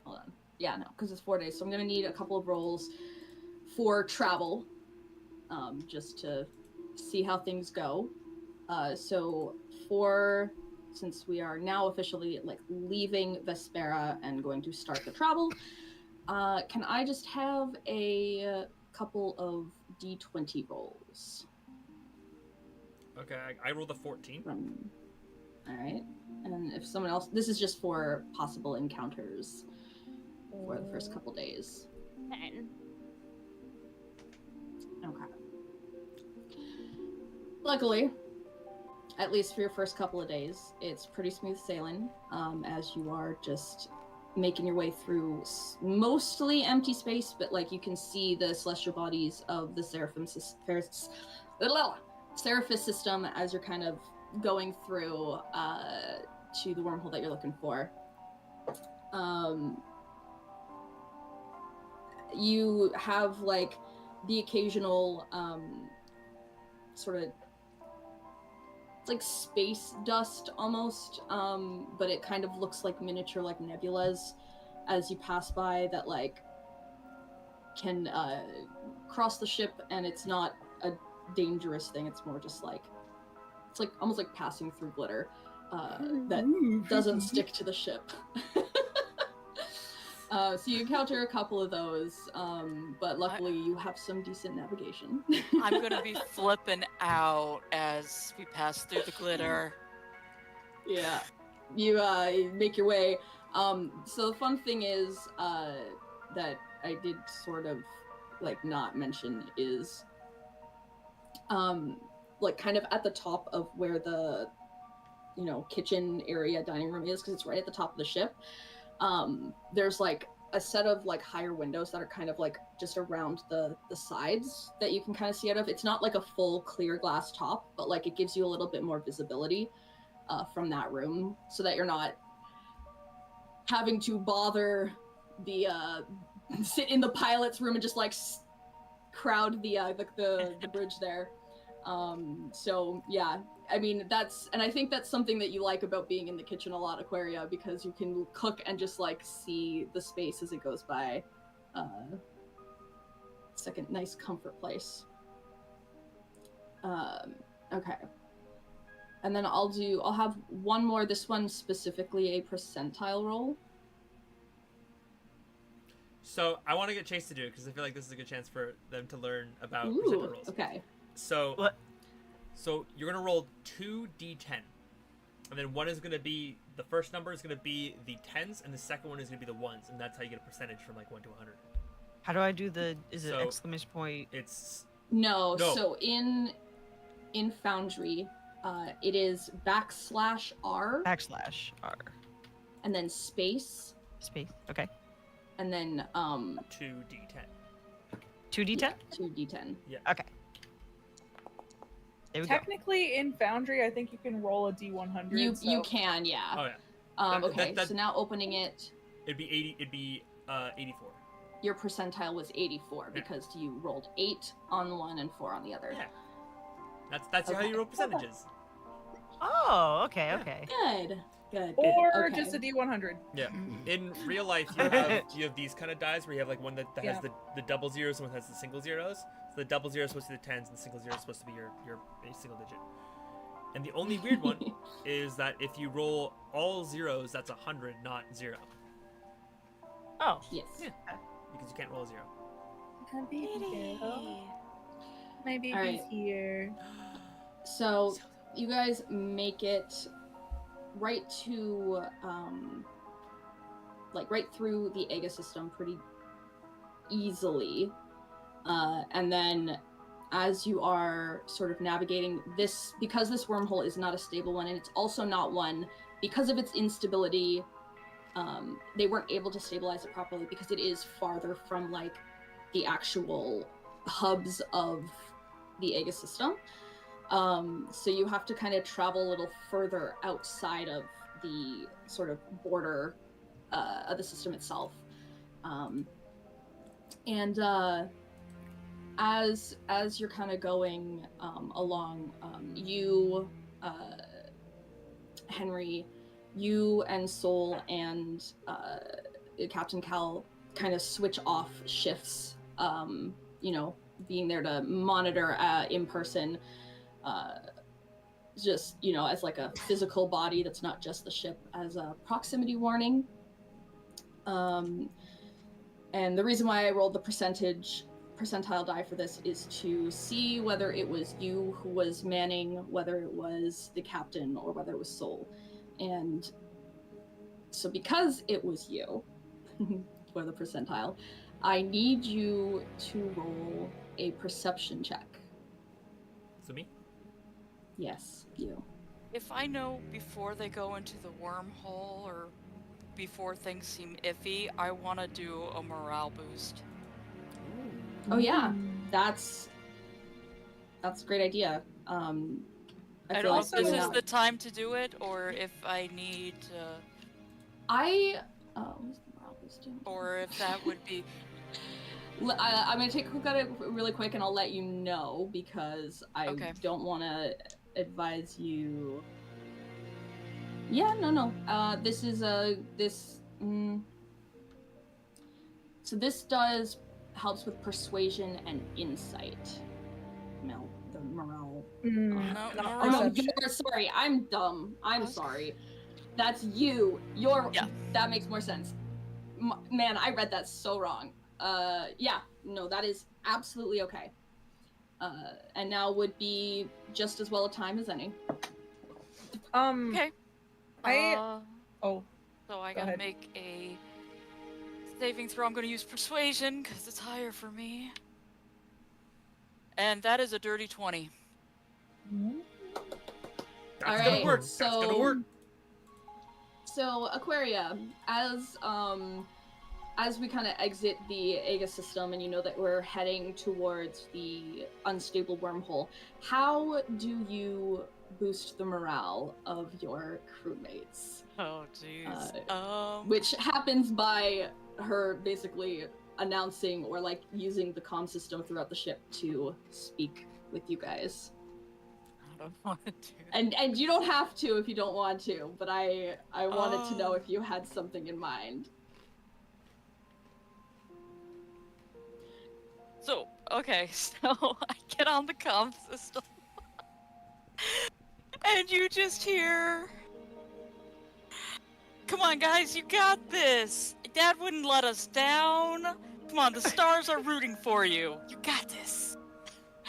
hold on. Yeah, no, because it's 4 days, so I'm gonna need a couple of rolls for travel, just to see how things go. So since we are now officially like leaving Vespera and going to start the travel, can I just have a couple of d20 rolls? Okay, I rolled a 14. All right, and if someone else, this is just for possible encounters for the first couple days. 10. Okay. Luckily, at least for your first couple of days, it's pretty smooth sailing, as you are just making your way through mostly empty space, but like you can see the celestial bodies of the Seraphis system as you're kind of going through to the wormhole that you're looking for. You have like the occasional sort of, it's like space dust almost, but it kind of looks like miniature like nebulas as you pass by that like can cross the ship, and it's not a dangerous thing. It's more just like, it's like almost like passing through glitter that doesn't stick to the ship. So you encounter a couple of those, but luckily you have some decent navigation. I'm gonna be flipping out as we pass through the glitter. Yeah, you make your way. So the fun thing is that I did sort of like not mention is like kind of at the top of where the kitchen area dining room is, because it's right at the top of the ship. There's like a set of like higher windows that are kind of like just around the sides that you can kind of see out of. It's not like a full clear glass top, but like it gives you a little bit more visibility from that room, so that you're not having to bother the sit in the pilot's room and just like crowd the bridge there. So yeah, I mean, I think that's something that you like about being in the kitchen a lot, Aquaria, because you can cook and just like see the space as it goes by. It's like a nice comfort place. Okay. And then I'll have one more, this one specifically a percentile roll. So I want to get Chase to do it because I feel like this is a good chance for them to learn about Ooh, percentile rolls. okay. So What? So you're gonna roll 2d10, and then one is gonna be, the first number is gonna be the tens, and the second one is gonna be the ones, and that's how you get a percentage from like 1 to 100. How do I do the? Is it So- exclamation point? It's No, No. so in Foundry, it is /R /R. and then space Space. Okay. and then 2d10. 2d10. 2d10. Okay. There we go. Technically, in Foundry, I think you can roll a D100. You so- can, yeah. Oh yeah, Okay, that- so now opening it, it'd be 80. It'd be 84. your percentile was 84 because you rolled 8 on one and 4 on the other. Yeah. That's how you Okay. roll percentages. Oh, okay, Yeah. okay. Good. Or Okay. just a D100. Yeah. In real life, you have these kind of dies where you have like one that has the double zeros and one that has the single zeros. So the double zero is supposed to be the tens, and the single zero is supposed to be your single digit. And the only weird one is that if you roll all zeros, that's 100, not 0. Oh. Yes. Yeah. Because you can't roll a 0. My baby girl. My baby's Alright. here. So you guys make it right to right through the Aga system pretty easily. And then as you are sort of navigating this, because this wormhole is not a stable one, and it's also not one, because of its instability, they weren't able to stabilize it properly because it is farther from like the actual hubs of the Aga system. So you have to kind of travel a little further outside of the sort of border of the system itself. And as you're kind of going along, you, Henry, you and Soul and Captain Cal kind of switch off shifts, being there to monitor in person, just, as like a physical body that's not just the ship, as a proximity warning. And the reason why I rolled the percentile die for this is to see whether it was you who was manning, whether it was the captain, or whether it was Soul. And so because it was you for the percentile, I need you to roll a perception check. So me? Yes, you. If I know before they go into the wormhole or before things seem iffy, I want to do a morale boost. Oh yeah, that's a great idea. I I feel don't know like if this doing is that- the time to do it, or if I need to, what's the morale boost doing? or if that would be. I'm gonna take a look at it really quick, and I'll let you know because I Okay. don't want to advise you. Yeah, no. This is So this helps with persuasion and insight. No, the morale. No, Not Oh no, perception. you're sorry. I'm dumb. I'm Okay. sorry. That's you. Yeah. That makes more sense. Man, I read that so wrong. Yeah, no, that is absolutely okay. And now would be just as well a time as any. Okay. Oh, So I go gotta ahead. make a saving throw. I'm gonna use persuasion because it's higher for me. And that is a dirty 20. That's All gonna right, work. That's gonna work. So Aquaria, as we kind of exit the Aga system, and you know that we're heading towards the unstable wormhole, how do you boost the morale of your crewmates? Oh jeez. Which happens by her basically announcing or like using the comm system throughout the ship to speak with you guys. I don't want to do that. And you don't have to if you don't want to, but I wanted to know Oh. if you had something in mind. So, okay, so I get on the comm system. And you just hear. Come on, guys, you got this. Dad wouldn't let us down. Come on, the stars are rooting for you. You got this.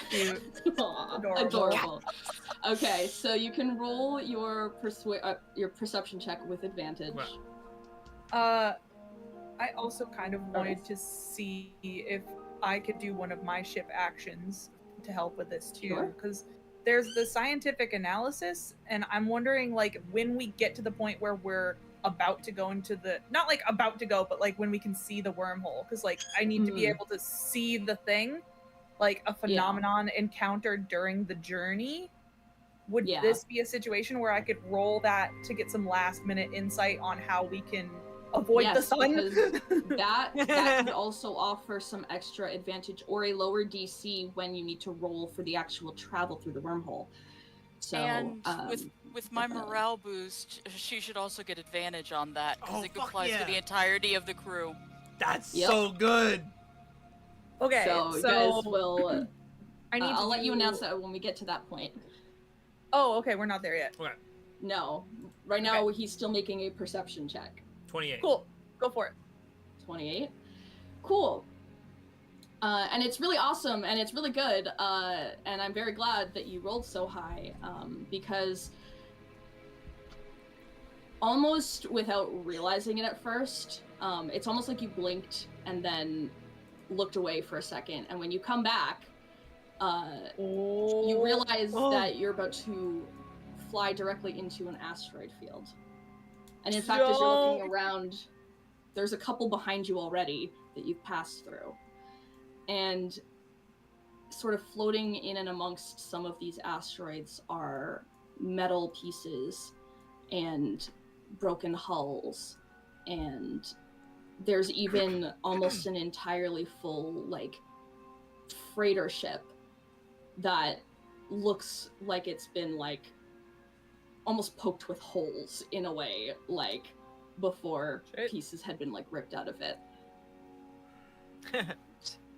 Cute. Aw, Adorable. adorable. Okay, so you can roll your perception check with advantage. Wow. I also kind of wanted to see if I could do one of my ship actions to help with this too, Sure. because there's the scientific analysis, and I'm wondering, like, when we get to the point where we're about to go into the, not like about to go, but like when we can see the wormhole, because like I need to be able to see the thing, like a phenomenon encountered during the journey. Would this be a situation where I could roll that to get some last minute insight on how we can avoid the Yes, sun? because that could also offer some extra advantage or a lower DC when you need to roll for the actual travel through the wormhole. So, And with my definitely. morale boost, she should also get advantage on that because Oh, it fuck applies to the yeah. entirety of the crew. That's Yep. so good. Okay, so you guys will. I need I'll to let you do- announce that when we get to that point. Oh, okay, we're not there yet. Okay, No. Right now, he's still making a perception check. 28. Cool. Go for it. 28. Cool. And it's really awesome, and it's really good, and I'm very glad that you rolled so high, because almost without realizing it at first, it's almost like you blinked and then looked away for a second, and when you come back, you realize that you're about to fly directly into an asteroid field. And in fact, as you're looking around, there's a couple behind you already that you've passed through. And sort of floating in and amongst some of these asteroids are metal pieces and broken hulls. And there's even almost an entirely full, like, freighter ship that looks like it's been, like, almost poked with holes in a way, like, before pieces had been, like, ripped out of it.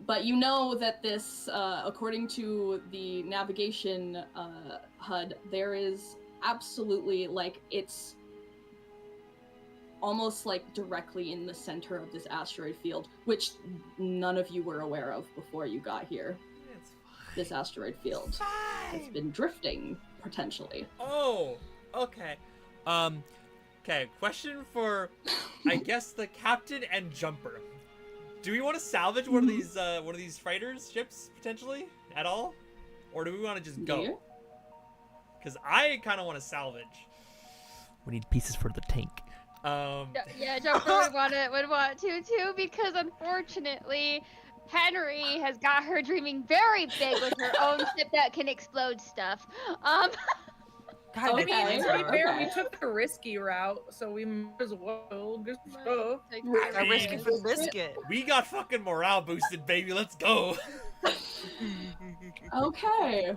But you know that this, according to the navigation HUD, there is absolutely, like, it's almost, like, directly in the center of this asteroid field, which none of you were aware of before you got here. It's fine. This asteroid field has been drifting, potentially. Oh, okay. Okay, question for, I guess, the captain and Jumper. Do we want to salvage one of these freighters ships potentially at all, or do we want to just go? Because I kind of want to salvage. We need pieces for the tank. Yeah, Jumper would want to too, because unfortunately, Henry has got her dreaming very big with her own ship that can explode stuff. I mean, to be fair, we took the risky route, so we might as well just go. I'm risking for the biscuit. We got fucking morale boosted, baby. Let's go. Okay.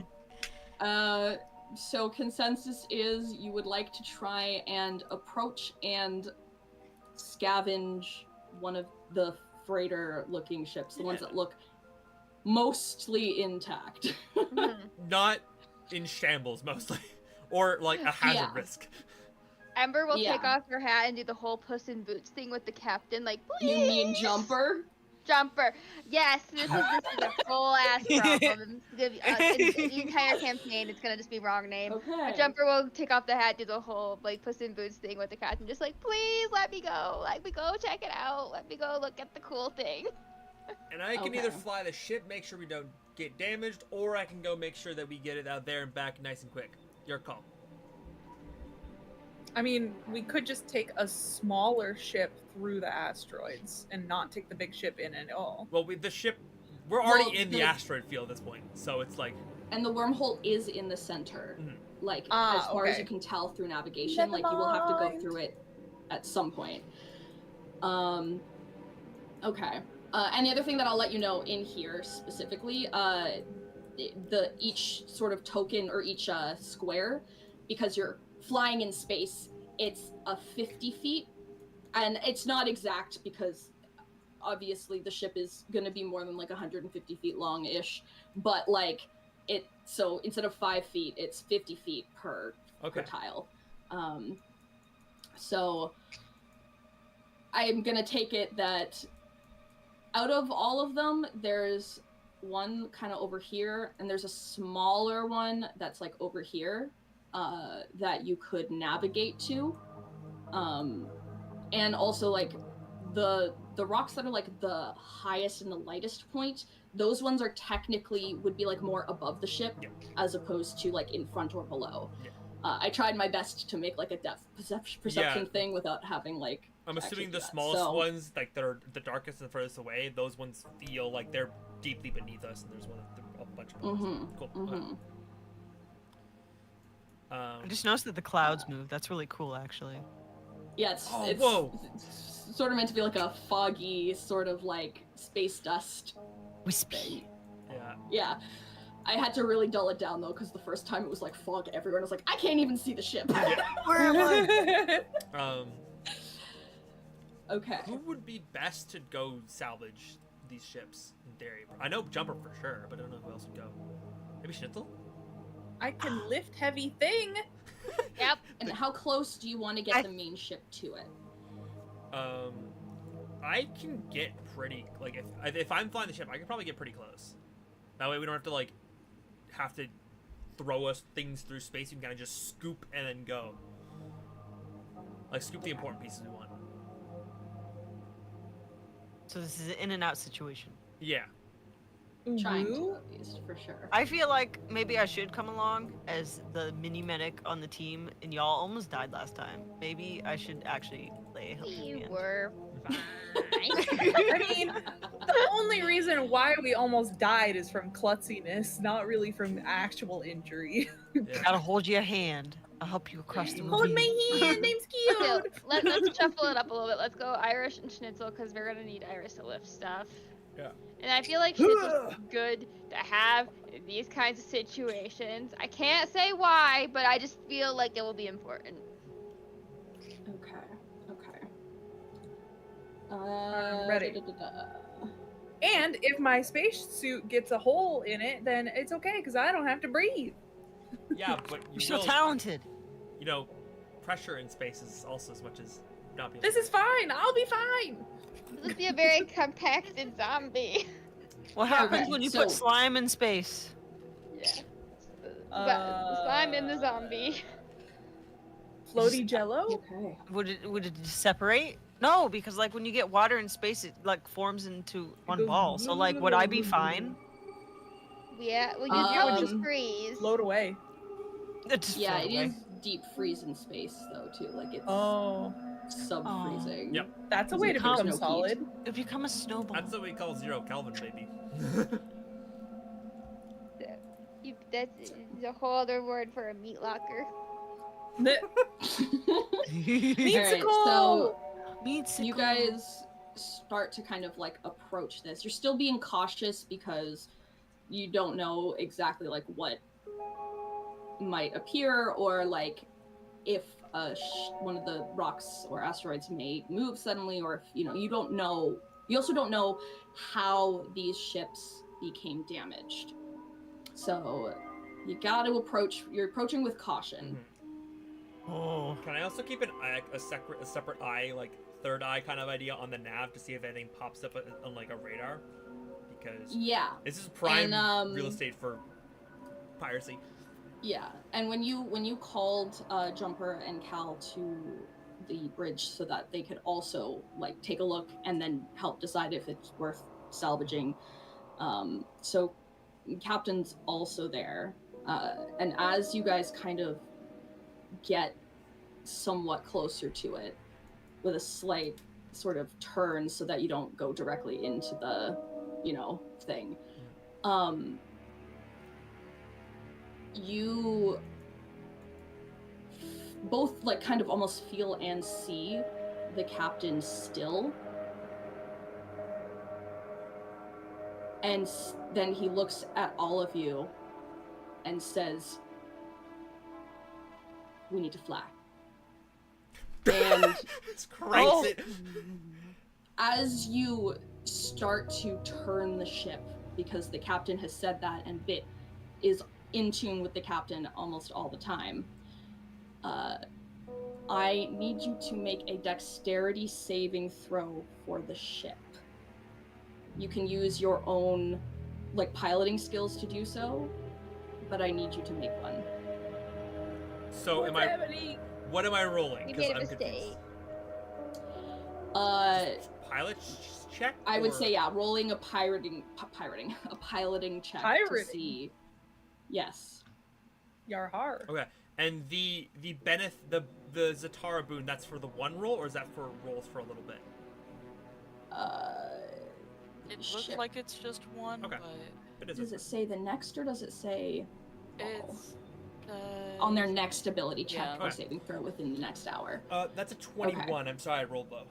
So consensus is you would like to try and approach and scavenge one of the freighter-looking ships, the ones that look mostly intact. Not in shambles, mostly. Or, like, a hazard risk. Ember will take off her hat and do the whole Puss in Boots thing with the captain, like, please! You mean Jumper? Jumper. Yes, this is a full-ass problem. The entire campaign, it's gonna just be wrong name. Okay. Jumper will take off the hat, do the whole, like, Puss in Boots thing with the captain, just like, please, let me go. Let me go check it out. Let me go look at the cool thing. And I can either fly the ship, make sure we don't get damaged, or I can go make sure that we get it out there and back nice and quick. Your call. I mean, we could just take a smaller ship through the asteroids and not take the big ship in at all. Well, we're already in the asteroid field at this point, so it's like... And the wormhole is in the center. Mm-hmm. Like, as far as you can tell through navigation, like, you will have to go through it at some point. Okay. And the other thing that I'll let you know in here specifically, each sort of token or each square, because you're flying in space, it's 50 feet, and it's not exact because obviously the ship is going to be more than like 150 feet long-ish, but like so instead of 5 feet, it's 50 feet per tile. So I'm going to take it that out of all of them, there's one kind of over here, and there's a smaller one that's like over here that you could navigate to, and also like the rocks that are like the highest and the lightest point, those ones are technically would be like more above the ship as opposed to like in front or below. I tried my best to make like a depth perception thing without having like I'm assuming the smallest ones, like that are the darkest and furthest away, those ones feel like they're deeply beneath us, and there's a bunch of them. Cool. Okay. I just noticed that the clouds move. That's really cool, actually. Yeah, it's sort of meant to be like a foggy sort of like space dust wispy. Yeah. I had to really dull it down though, because the first time it was like fog everywhere, and I was like, I can't even see the ship. Where am I? Okay. Who would be best to go salvage these ships in theory? I know Jumper for sure, but I don't know who else would go. Maybe Schnitzel? I can lift heavy thing. Yep. And how close do you want to get the main ship to it? I can get pretty, like, if I'm flying the ship, I can probably get pretty close. That way we don't have to, have to throw us things through space. You can kind of just scoop and then go. Like, scoop the important pieces we want. So this is an in and out situation. Yeah. Trying to, Ooh. at least, for sure. I feel like maybe I should come along as the mini medic on the team, and y'all almost died last time. Maybe I should actually lay a helping You hand. were fine. I mean, the only reason why we almost died is from klutziness, not really from actual injury. Yeah. Gotta hold your hand. I'll help you across the Hold ravine. my hand, I'm Still, scared. let's shuffle it up a little bit. Let's go Irish and Schnitzel because we're gonna need Irish to lift stuff. Yeah. And I feel like Schnitzel's good to have in these kinds of situations. I can't say why, but I just feel like it will be important. Okay. I'm ready. Da-da-da-da. And if my spacesuit gets a hole in it, then it's okay because I don't have to breathe. Yeah, but You're you so will, talented. you know, pressure in space is also as much as not being. This is fine. I'll be fine. This will be a very compacted zombie. What happens Okay, when you so- put slime in space? Yeah. The slime in the zombie. Floaty jello? Okay. Would it separate? No, because like when you get water in space, it like forms into one goes ball. So like, would I be fine? Yeah, well, you Yeah, probably just freeze. Float away. It just Yeah, float it away. is deep freeze in space though too. Like it's Oh, sub-freezing. Yep. that's a way to There's become no heat. solid. It'd become a snowball. That's what we call 0 Kelvin, baby. That's a whole other word for a meat locker. Meatsicle! so Meatsicle. you guys start to kind of like approach this. You're still being cautious because you don't know exactly like what might appear or like if one of the rocks or asteroids may move suddenly, or if you don't know. You also don't know how these ships became damaged. So you got to approach. You're approaching with caution. Oh. Can I also keep a separate eye, like third eye kind of idea on the nav to see if anything pops up on like a radar? Because Yeah. this is prime And, real estate for piracy. Yeah, and when you called Jumper and Cal to the bridge so that they could also like take a look and then help decide if it's worth salvaging, so Captain's also there, and as you guys kind of get somewhat closer to it, with a slight sort of turn so that you don't go directly into the thing, you both like kind of almost feel and see the captain still, and then he looks at all of you and says, "We need to fly." And It's crazy. as you start to turn the ship, because the captain has said that, and Bit is in tune with the captain almost all the time, I need you to make a dexterity saving throw for the ship. You can use your own like piloting skills to do so, but I need you to make one. So what am I rolling? You 'Cause made a I'm mistake. confused. Pilot check? I would or- say rolling a piloting check to Pirating? see. Yes. Yarhar. Okay. And the the Zatara boon, that's for the one roll, or is that for rolls for a little bit? It looks Ship. like it's just one, Okay. but It is. Does it say the next, or does it say it's on their next ability check Yeah. or Okay. saving throw within the next hour? That's a 21. I'm sorry, I rolled low.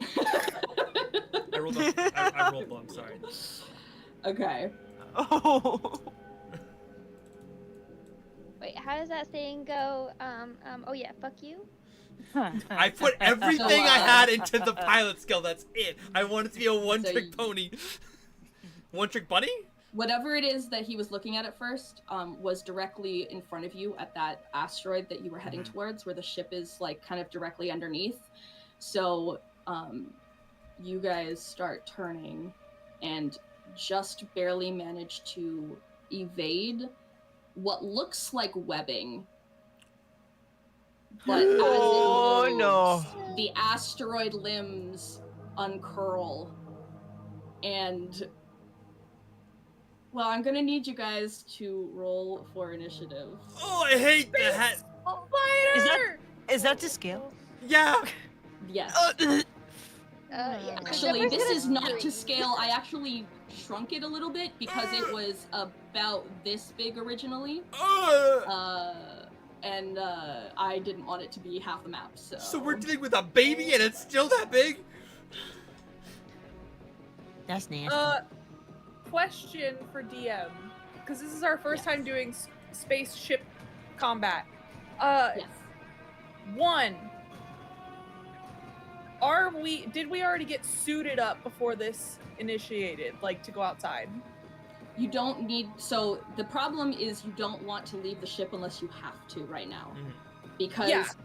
I rolled low. I'm sorry. Okay. Oh. Wait, how does that saying go? Oh yeah, fuck you. I put everything So, I had into the pilot skill. That's it. I want it to be a one-trick you- pony. One-trick bunny? whatever it is that he was looking at first was directly in front of you at that asteroid that you were heading towards, where the ship is like kind of directly underneath. So you guys start turning and just barely manage to evade what looks like webbing. But as it moves, the asteroid limbs uncurl. And, well, I'm gonna need you guys to roll for initiative. Oh, I hate that. Spider! Is that to scale? Yeah. Yes. Yeah. Actually, this is not to scale. I actually shrunk it a little bit because it was about this big originally. And I didn't want it to be half the map, so... So we're dealing with a baby and it's still that big? That's nasty. Question for DM, because this is our first time doing spaceship combat. Yes. One, did we already get suited up before this initiated, like to go outside? You don't need, so the problem is you don't want to leave the ship unless you have to right now. Because,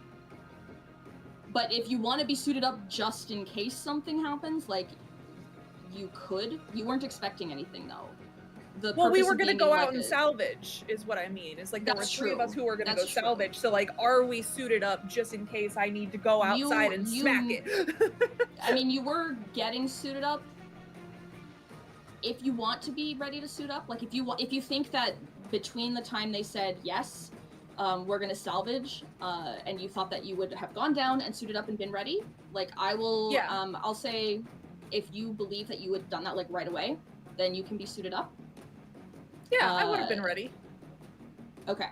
but if you want to be suited up just in case something happens, like, you could. You weren't expecting anything though. Well, we were gonna go out and salvage, is what I mean. It's like there were three of us who were gonna go salvage. So like, are we suited up just in case I need to go outside and smack it? I mean, you were getting suited up. If you want to be ready to suit up, like if you think that between the time they said yes, we're gonna salvage, and you thought that you would have gone down and suited up and been ready, like I will, I'll say, if you believe that you would have done that like right away, then you can be suited up. Yeah, I would have been ready. Okay.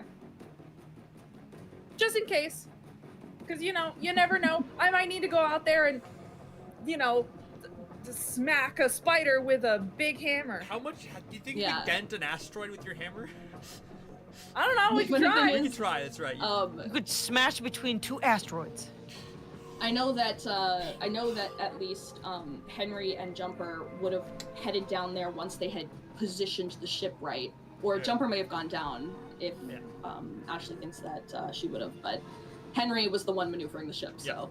Just in case, because you know, you never know. I might need to go out there and, you know, smack a spider with a big hammer. How much do you think you can dent an asteroid with your hammer? I don't know. We can try. We can try. That's right. You could smash between two asteroids. I know that at least Henry and Jumper would have headed down there once they had positioned the ship right, or Jumper may have gone down if Ashley thinks that she would have, but Henry was the one maneuvering the ship. So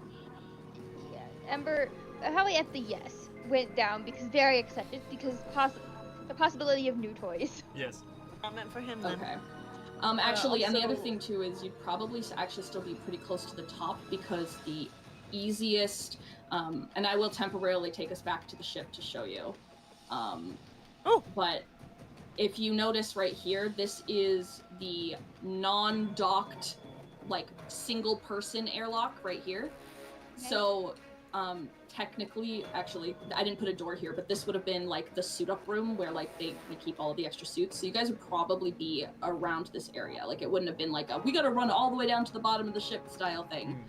Ember, Holly at the yes went down because very excited because the possibility of new toys. Yes. I meant for him then. Okay. Actually, and the other thing too is you'd probably actually still be pretty close to the top because the easiest, and I will temporarily take us back to the ship to show you. But if you notice right here, this is the non-docked, like single-person airlock right here. Okay. So technically, actually, I didn't put a door here, but this would have been like the suit-up room where like they keep all of the extra suits. So you guys would probably be around this area. Like it wouldn't have been like a we gotta run all the way down to the bottom of the ship style thing.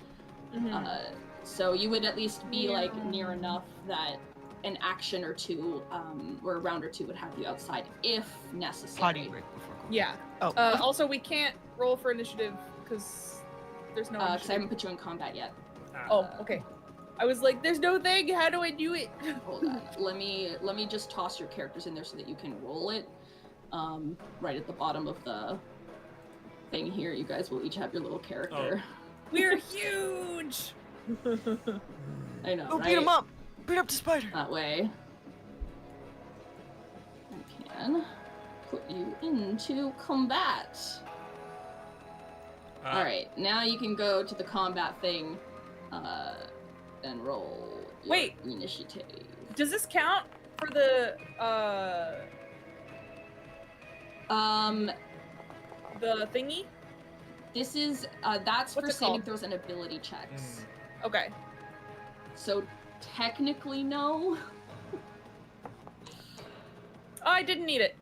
So you would at least be like near enough that an action or two, or a round or two would have you outside if necessary. Potty break before going. Yeah. Also, we can't roll for initiative because there's no. Because I haven't put you in combat yet. Oh, okay. I was like, "There's no thing. How do I do it?" Hold on. Let me just toss your characters in there so that you can roll it. Right at the bottom of the thing here, you guys will each have your little character. We're huge. I know. Oh, right? beat him up! Beat up the spider. That way, I can put you into combat. All right, now you can go to the combat thing. And roll your initiative. Does this count for the thingy? This is that's for saving throws and ability checks. Okay. So technically no. Oh, I didn't need it.